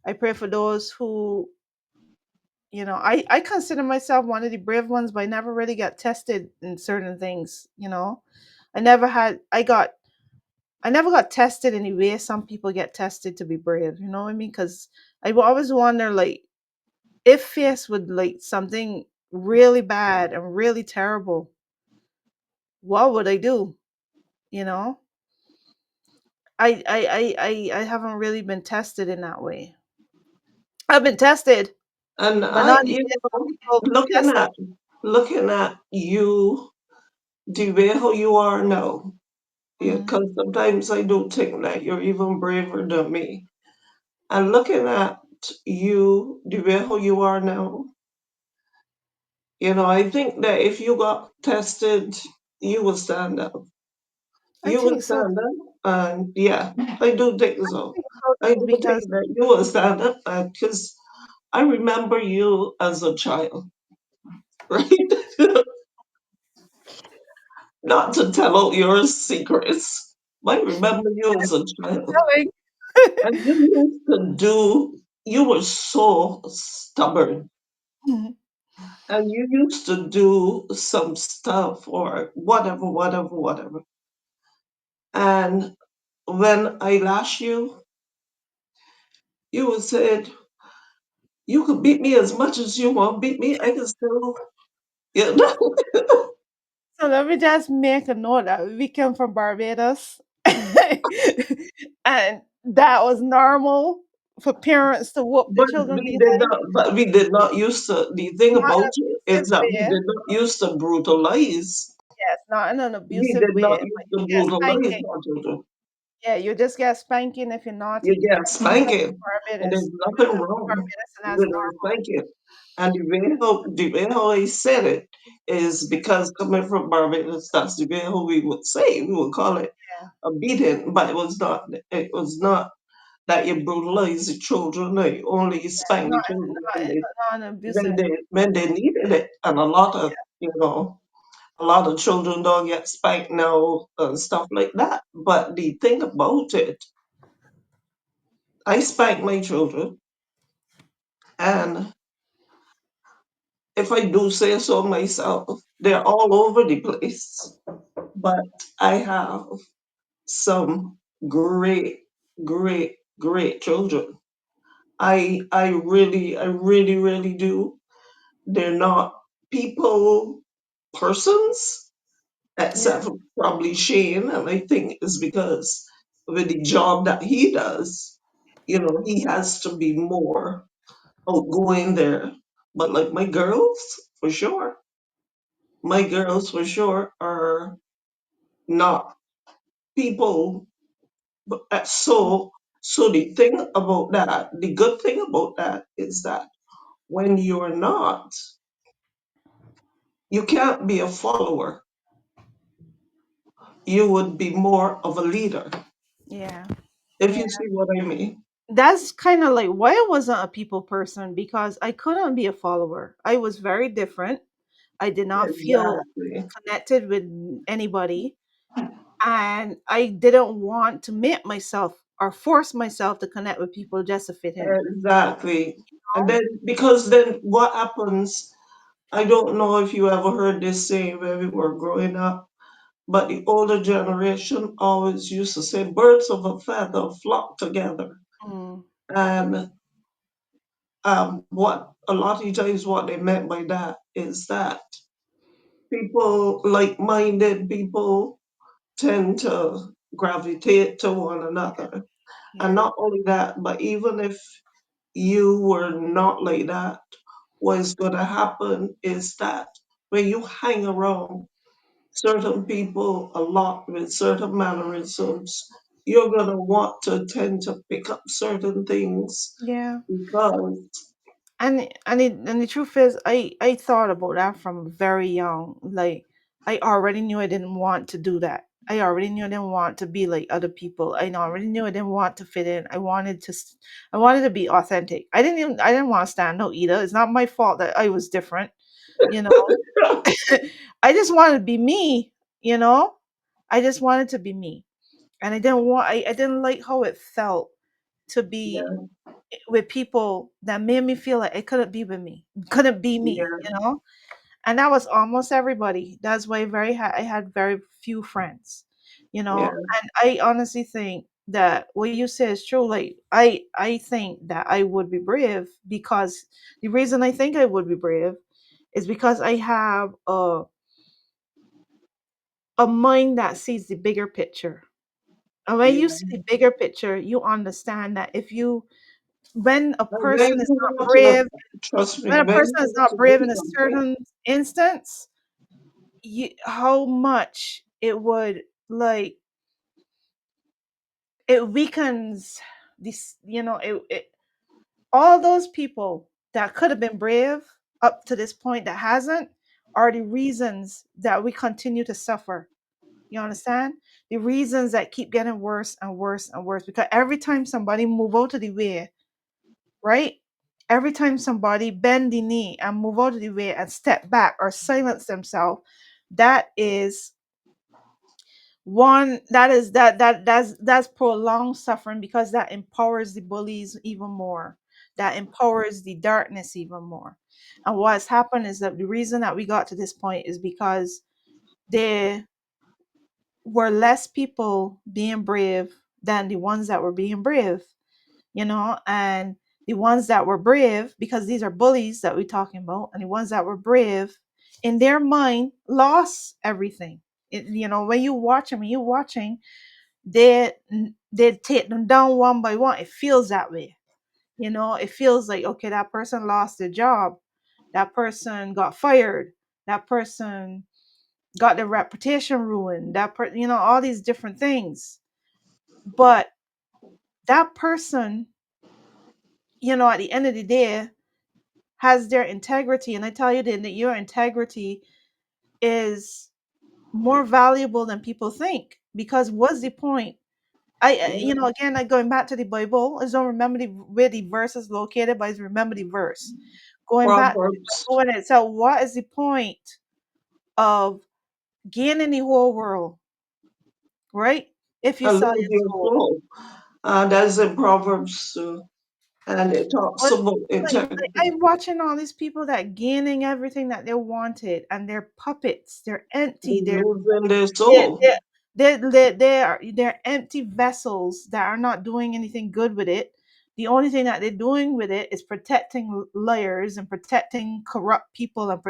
I pray for those who, I consider myself one of the brave ones, but I never really got tested in certain things. I never had, I never got tested in the way some people get tested to be brave. You know what I mean? Because I will always wonder, like, if faced with like something really bad and really terrible, what would I do? You know, I haven't really been tested in that way. I've been tested, And but I, not in the you way some know, people be looking tested. at looking at you, the way how you are now, yeah, Mhm. because sometimes I do think that you're even braver than me. And looking at you, the way how you are now, I think that if you got tested, you would stand up. I You would think so. stand up, and yeah, I do think I so. think so I too do think because that you will stand up, because I remember you as a child, right? Not to tell out your secrets, but I remember you as a child. telling. And you were so stubborn. Mhm. And you used to do some stuff or whatever, whatever, whatever. And when I lashed you, you would said, you could beat me as much as you want, beat me, I can still, you know. So let me just make a note that we came from Barbados, and that was normal for parents to whoop the But children behind, we did not used to, the thing not about in an it abusive is that we way. did not used to brutalize. Yes, not in an We abusive did way, not but use you to get brutalize spanking. our children. Yeah, you just get spanking if you're You naughty. get We come spanking, from and there's Barbados. We nothing come from wrong Barbados, and that's with a normal. spanking. And the way how I said it is because coming from Barbados, that's the way how we would say it. We would call it Yeah, a beating, but it was not that you brutalize the children. No, you only spank the not children when not they not in an when abusive they when they needed it. And a lot of children don't get spanked now and stuff like that. But the thing about it, I spank my children, and if I do say so myself, they're all over the place. But I have some great, great, great children. I really, really do. They're not people, persons, way. except for probably Shane, and I think it's because with the job that he does, he has to be more outgoing there. But like my girls for sure are not people. But so the good thing about that is that when you're not, you can't be a follower. You would be more of a leader, Yeah. if Yeah. you see what I mean. That's kind of like why I wasn't a people person because I couldn't be a follower. I was very different. I did not feel Exactly. connected with anybody, and I didn't want to make myself or force myself to connect with people just to fit in. Exactly. And then, because then what happens, I don't know if you ever heard this saying when we were growing up, but the older generation always used to say, birds of a feather flock together. Mm, And what a lot of times what they meant by that is that people, like-minded people, tend to gravitate to one another. And yeah. not only that, but even if you were not like that, what's going to happen is that when you hang around certain people a lot with certain mannerisms, you're going to want to tend to pick up certain things Yeah. because And the truth is I thought about that from very young. Like I already knew I didn't want to do that. I already knew I didn't want to be like other people. Already knew I didn't want to fit in. I wanted to be authentic. I didn't want to stand out either. It's not my fault that I was different. you know. I just wanted to be me, you know. I just wanted to be me. And I didn't like how it felt to be Yeah, with people that made me feel like it couldn't be with me. Couldn't be me, yeah, you know? And that was almost everybody. That's why I had very few friends, you yeah, know. And I honestly think that what you say is true. Like I think that I would be brave because the reason I think I would be brave is because I have a mind that sees the bigger picture. And when you see yeah. the bigger picture, you understand that if you when a And when person is you not go to brave, trust me, when a when person you is go not to do brave in a something, certain instance, how much it would like it weakens this, all those people that could have been brave up to this point that hasn't are the reasons that we continue to suffer. You understand? The reasons that keep getting worse and worse and worse because every time somebody move out of the way, right? Every time somebody bend the knee and move out of the way and step back or silence themselves, that is one that is that's prolonged suffering because that empowers the bullies even more. That empowers the darkness even more. And what's happened is that the reason that we got to this point is because there were less people being brave than the ones that were being brave, and the ones that were brave, because these are bullies that we're talking about, and the ones that were brave in their mind lost everything. When you watch them, when you're watching, they they take them down one by one. It feels that way. It feels like, okay, that person lost their job, that person got fired, that person got their reputation ruined, all these different things. But that person, at the end of the day, has their integrity. And I tell you that your integrity is more valuable than people think. Because what's the point? yeah. Again, like going back to the Bible, I don't remember where the verse is located, but I remember the verse. Going back to the Proverbs, Bible, and it said, what is the point of gaining the whole world, right? If you I sell lose your your soul. soul. That's in Proverbs, and it talks But about integrity. I'm watching all these people that gaining everything that they wanted, and they're puppets. They're empty. They They're losing their they're soul. they're they're empty vessels that are not doing anything good with it. The only thing that they're doing with it is protecting liars and protecting corrupt people and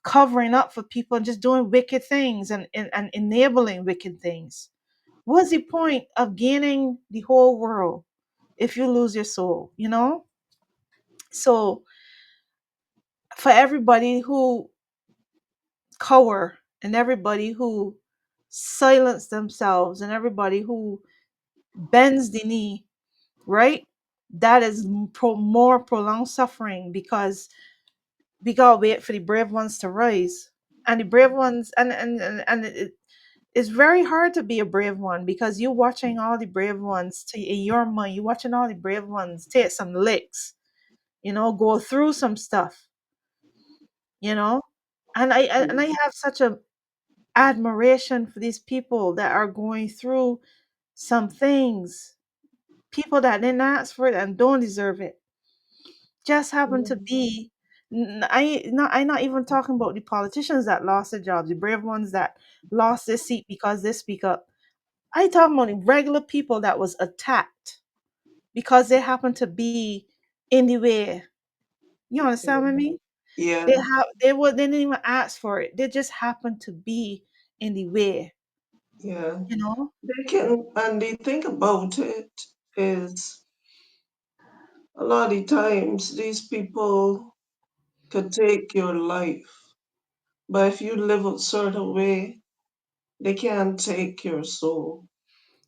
covering up for people and just doing wicked things and enabling wicked things. What's the point of gaining the whole world if you lose your soul? So for everybody who cower and everybody who silence themselves and everybody who bends the knee, right? That is more prolonged suffering because we gotta wait for the brave ones to rise. And the brave ones, and it's very hard to be a brave one because you're watching all the brave ones in your mind. You're watching all the brave ones take some licks, go through some stuff, you know. And I have such a admiration for these people that are going through some things. People that didn't ask for it and don't deserve it just happen to be. I'm not even talking about the politicians that lost their jobs, the brave ones that lost their seat because they speak up. I talking about the regular people that was attacked because they happen to be in the way. You understand what I mean? Yeah, They didn't even ask for it. They just happened to be in the way. yeah. You know? They can, and the thing about it is a lot of times these people could take your life, but if you live a certain way, they can't take your soul.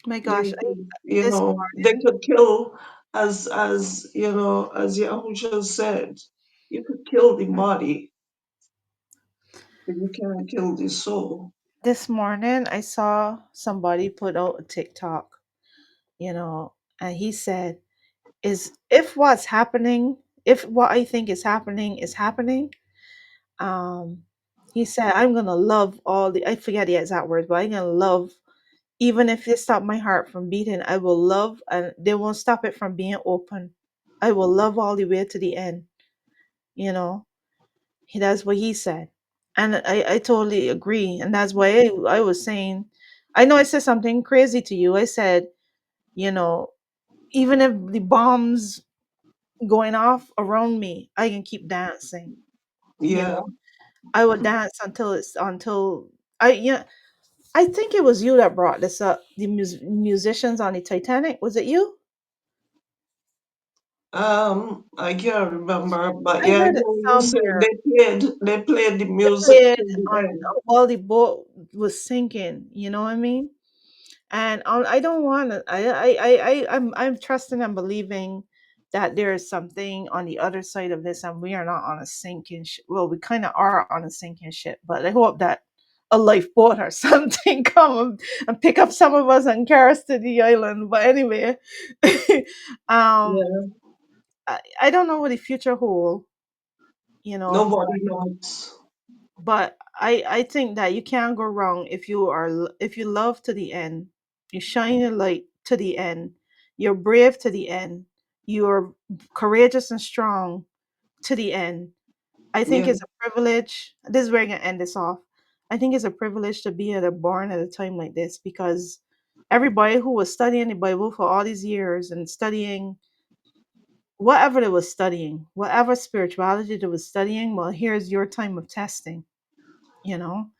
My They gosh, could, this they could kill, as as Yahusha said, you could kill the body, but you can't kill the soul. this morning I saw somebody put out a TikTok, and he said, "Is if what's happening, if what I think is happening, Um, he said, "I'm gonna love all the." I forget the exact words, but I'm gonna love even if they stop my heart from beating. I will love, and they won't stop it from being open. I will love all the way to the end. You know, that's what he said, and I totally agree, and that's why I was saying. I know I said something crazy to you. I said, you know, even if the bombs going off around me, I can keep dancing. You Yeah. know, I would dance until I yeah. I think it was you that brought this up. The musicians on the Titanic. Was it you? I can't remember, but I yeah, I heard it know you said somewhere. they played the They music played to the on end. while the boat was sinking. You know what I mean? And I don't want to. I'm trusting and believing that there is something on the other side of this, and we are not on a sinking ship. Well, we kind of are on a sinking ship, but I hope that a lifeboat or something come and pick up some of us and carry us to the island. But anyway, um, Yeah. I don't know what the future holds. You know, Nobody knows. but I think that you can't go wrong if you if you love to the end, you shine your light to the end, you're brave to the end, you're courageous and strong to the end. I think Yeah. it's a privilege. This is where I'm gonna end this off. I think it's a privilege to be born at a time like this because everybody who was studying the Bible for all these years and studying whatever they was studying, whatever spirituality they was studying, well, here's your time of testing. You know,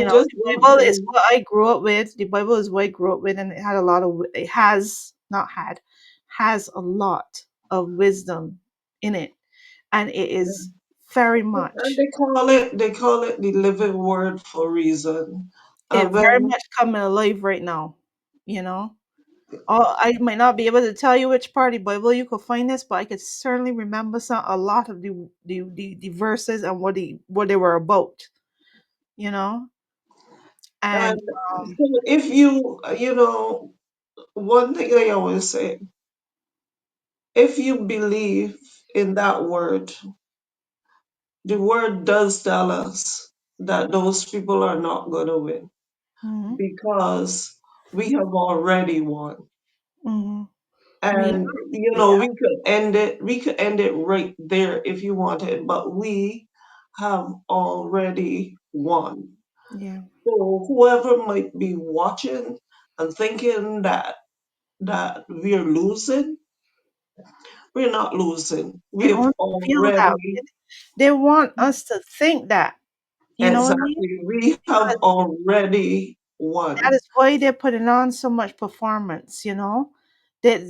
Just the one Bible is thing. what I grew up with. The Bible is what I grew up with, and it had a lot of it has not had has a lot of wisdom in it, and it is very And much they call it the living word for a reason. it And very when much coming alive right now. You know, I might not be able to tell you which part of the Bible you could find this, but I could certainly remember a lot of the verses and what they were about. You know, and and so if you one thing I always say, if you believe in that word, the word does tell us that those people are not going to win mhm, because we have already won. mhm. we And we have, we could end it right there if you wanted, but we have already won. yeah. So whoever might be watching and thinking that we're losing, we're not losing. They We've only feel that already they want us to think that, you know what I mean? exactly we have Because already that won. is why they're putting on so much performance, you know? It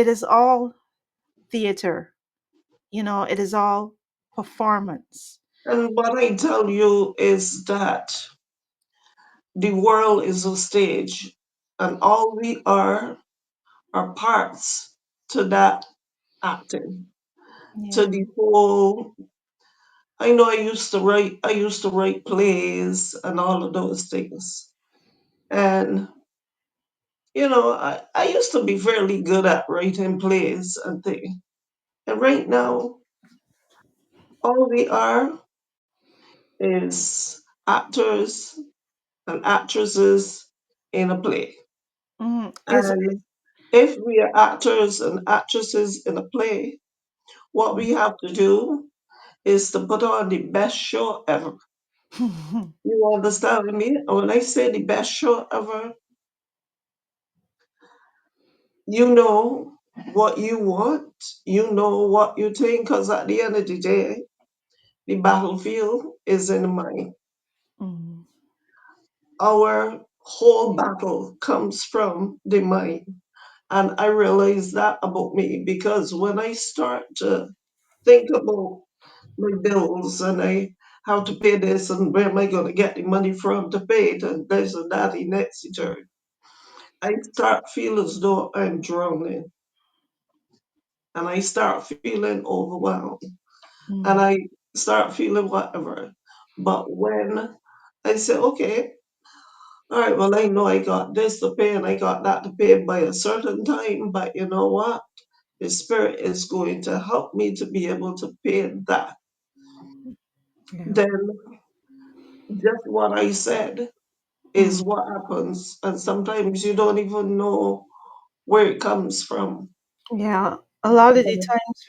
is all theater, it is all performance. And what I tell you is that the world is a stage, and all we are parts to that acting, to Yeah. the whole. I know I used to write plays and all of those things. And I used to be fairly good at writing plays and things. And right now, all we are is actors and actresses in a play. Mhm. And if we are actors and actresses in a play, what we have to do is to put on the best show ever. You understand me? And when I say the best show ever, you know what you want, you know what you think, because at the end of the day, the battlefield is in the mind. Mhm. Our whole battle comes from the mind. And I realize that about me because when I start to think about my bills and I how to pay this and where am I going to get the money from to pay it and this and that and next turn, I start feel as though I'm drowning and I start feeling overwhelmed and Mhm. I start feeling whatever. But when I say, okay, all right, well, I know I got this to pay and I got that to pay by a certain time, but you know what? The Spirit is going to help me to be able to pay that. Yeah. then just what I said is Mm. what happens. And sometimes you don't even know where it comes from. Yeah. A lot of the times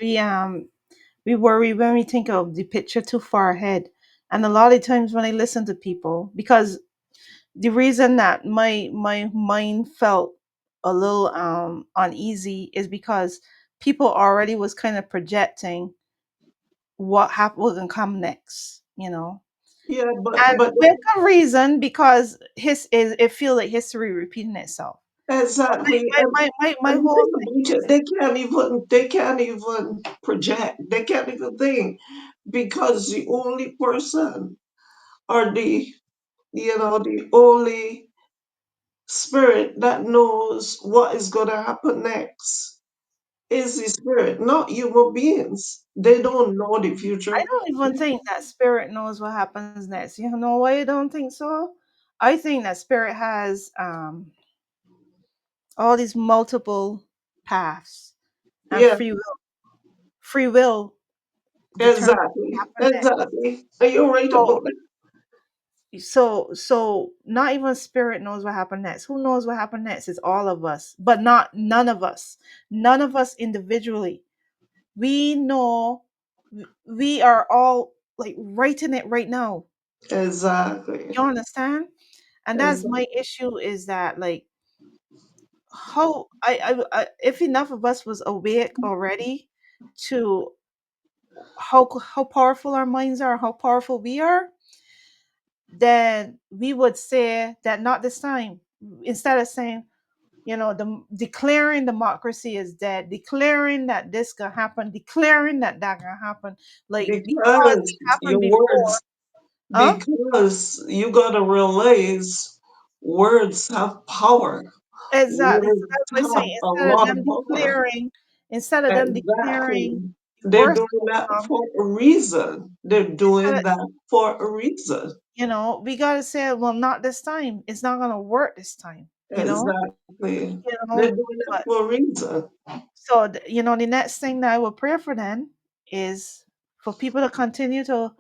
we worry when we think of the picture too far ahead. And a lot of times when I listen to people, because the reason that my mind felt a little uneasy is because people already was kind of projecting what can come next, you know. Yeah, And but with a reason, because his is it feel like history repeating itself. So exactly. my And whole think about it, they can't even project. They can't even think because the only person or the only spirit that knows what is going to happen next is the spirit, not human beings. They don't know the I future. don't even think that spirit knows what happens next. You know why I don't think so? I think that spirit has all these multiple paths and Yeah, free will. Free will determines what exactly. happens next. Exactly. Are you right So about that? so not even spirit knows what happened next. Who knows what happened next is all of us, but not none of us. None of us individually. We know we are all like writing it right now. Exactly. You understand? And that's Exactly. my issue is that like how if enough of us was awake already to how powerful our minds are, how powerful we are, then we would say that not this time. Instead of saying, declaring democracy is dead, declaring that this can happen, declaring that that can happen, like because Because it happened your before. words, Huh? because you gotta realize words have power. Exactly. So Words that's what I'm have saying. a lot of power. Instead of them Exactly. declaring the They're worst doing that outcome, for a reason. They're instead of, doing that for a reason. we gotta say, well, not this time. It's not gonna work this time. Exactly. You They're know. doing that But for a reason. so the next thing that I will pray for then is for people to continue to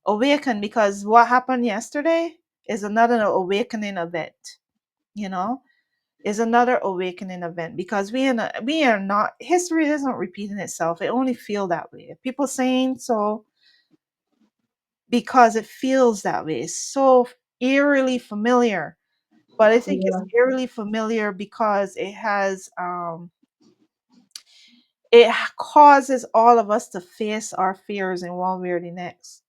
awaken, because what happened yesterday is another awakening event. You know, is another awakening event because we are not, history isn't repeating itself. It only feel that way. People saying so because it feels that way. It's so eerily familiar. But I think it's Yeah. eerily familiar because it causes all of us to face our fears in one way or the next,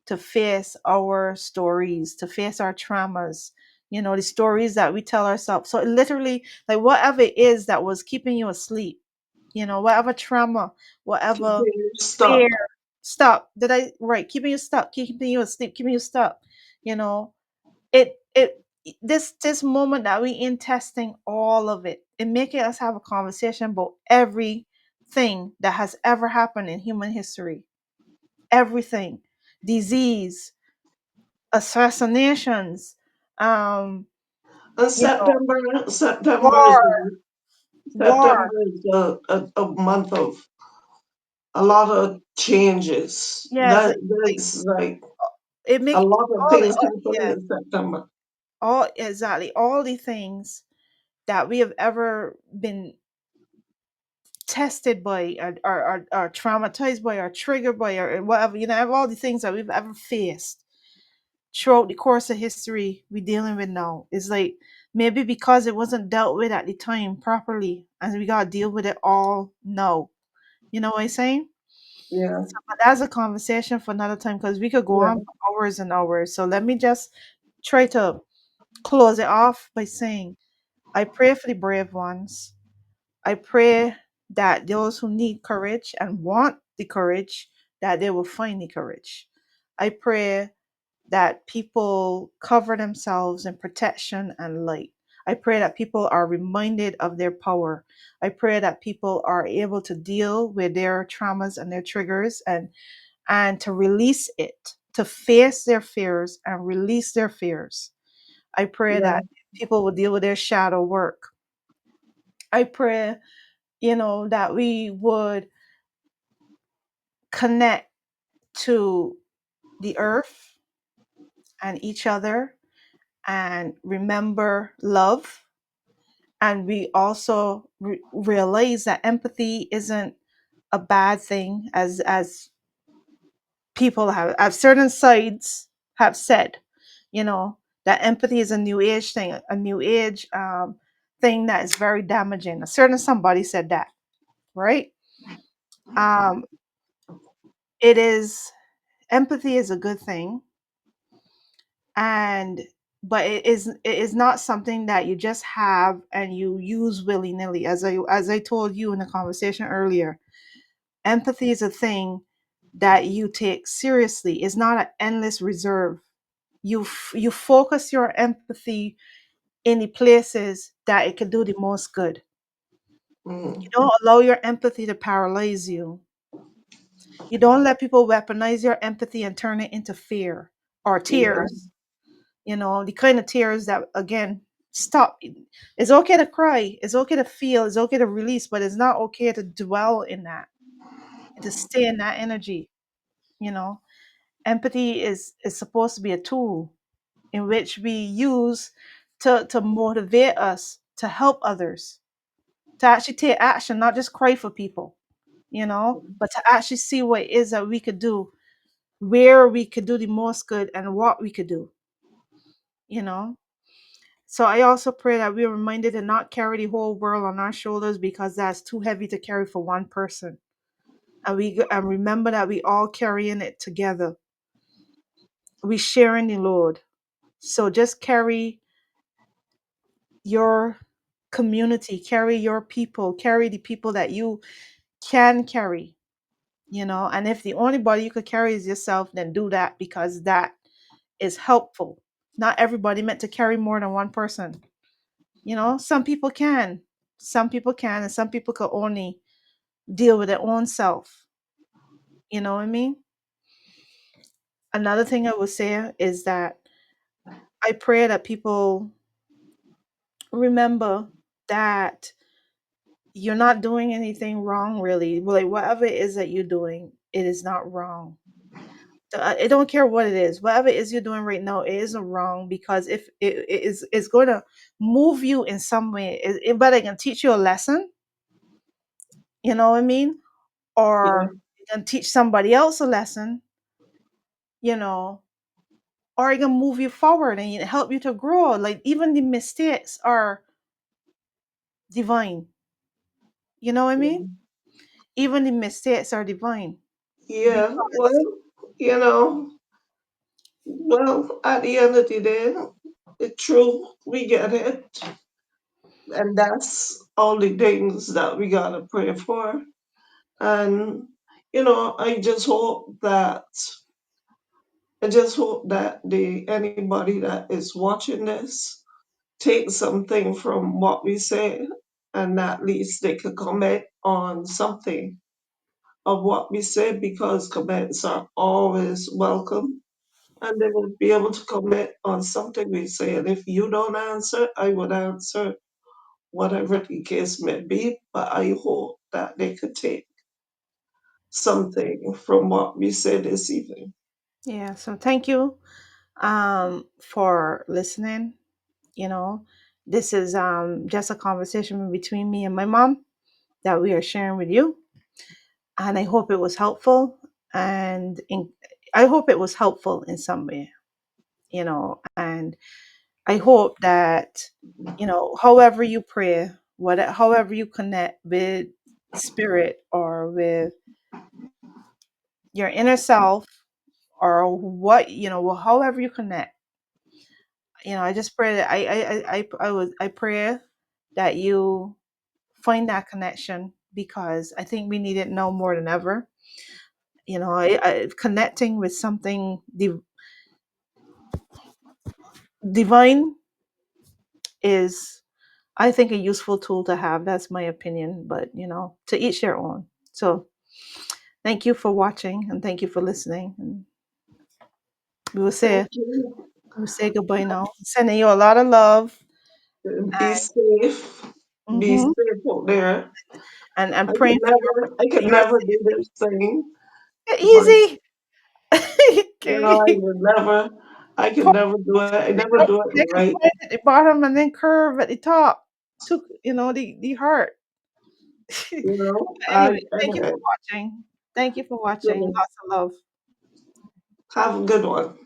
to face our stories, to face our traumas, the stories that we tell ourselves. So it literally, like whatever it is that was keeping you asleep, whatever trauma, whatever Keeping you fear, stuck. stuck. Did I right? Keeping you stuck, keeping you asleep, keeping you stuck. You know, it this moment that we in testing all of it, making us have a conversation about everything that has ever happened in human history, everything, disease, assassinations, um, And you know, September is war, war. September is a month of a lot of changes. Yes, like There's like it a make lot of all things happening yeah, in September. all exactly all the things that we have ever been tested by, or traumatized by, or triggered by, or whatever, all the things that we've ever faced throughout the course of history we dealing with now. It's like maybe because it wasn't dealt with at the time properly, and we gotta deal with it all now. You know what I'm saying? Yeah, But that's a conversation for another time because we could go on yeah, for hours and hours. So let me just try to close it off by saying I pray for the brave ones. I pray that those who need courage and want the courage, that they will find the courage. I pray that people cover themselves in protection and light. I pray that people are reminded of their power. I pray that people are able to deal with their traumas and their triggers, and to release it, to face their fears and release their fears. I pray yeah. that people will deal with their shadow work. I pray, that we would connect to the earth and each other, and remember love. And we also realize that empathy isn't a bad thing, as people have certain sides have said, you know, that empathy is a new age thing, a new age thing that is very damaging. A certain somebody said that, right? um it is, empathy is a good thing, and but it is not something that you just have and you use willy-nilly. As I told you in the conversation earlier, empathy is a thing that you take seriously. It's not an endless reserve. You focus your empathy in the places that it can do the most good. You Mm. don't allow your empathy to paralyze you. You don't let people weaponize your empathy and turn it into fear or Yeah. tears. You know, the kind of tears that, again, stop. It's okay to cry, it's okay to feel, it's okay to release, but it's not okay to dwell in that and to stay in that energy. You know, empathy is supposed to be a tool in which we use to motivate us to help others, to actually take action, not just cry for people, you know, but to actually see what it is that we could do, where we could do the most good, and what we could do, you know. So I also pray that we're reminded to not carry the whole world on our shoulders, because that's too heavy to carry for one person. And remember that we all carrying it together. We sharing the load. So just carry your community, carry your people, carry the people that you can carry, you know. And if the only body you could carry is yourself, then do that, because that is helpful. Not everybody meant to carry more than one person. You know, some people can, and some people could only deal with their own self. You know what I mean? Another thing I would say is that I pray that people remember that you're not doing anything wrong, really. Like, whatever it is that you're doing, it is not wrong. I don't care what it is. Whatever it is you're doing right now, it isn't wrong, because if it is, it's going to move you in some way. It better can teach you a lesson. You know what I mean? Yeah. Or it can teach somebody else a lesson. You know, or it can move you forward and help you to grow. Like, even the mistakes are divine. You know what I mean? Even the mistakes are divine. Yeah. Because Well, you know, well, at the end of the day, it's true. We get it. And that's all the things that we gotta pray for. And, I just hope that anybody that is watching this take something from what we say, and at least they could comment on something of what we say, because comments are always welcome, and they will be able to comment on something we say. And if you don't answer, I would answer, whatever the case may be. But I hope that they could take something from what we said this evening. yeah, so thank you for listening. You know, this is just a conversation between me and my mom that we are sharing with you, and I hope it was helpful. And I hope it was helpful in some way, you know. And I hope that, you know, however you pray, however you connect with spirit or with your inner self, or what, you know, however you connect, you know, I just pray that I pray that you find that connection, because I think we need it now more than ever. You know, connecting with something divine is, I think, a useful tool to have. That's my opinion, but, you know, to each their own. So thank you for watching, and thank you for listening. And we will say Thank you. we will say goodbye now. Sending you a lot of love. Be safe. Be Hmm. safe out there. And I could praying never, I for could your never do safety. this thing, but Easy. I Okay. would never, I could Po- never do it. I They never could do it they could right. point at the bottom and then curve at the top. Took, the heart. I, Anyway, thank you anyway, for watching. Thank you for watching. so Lots of love. have a good one.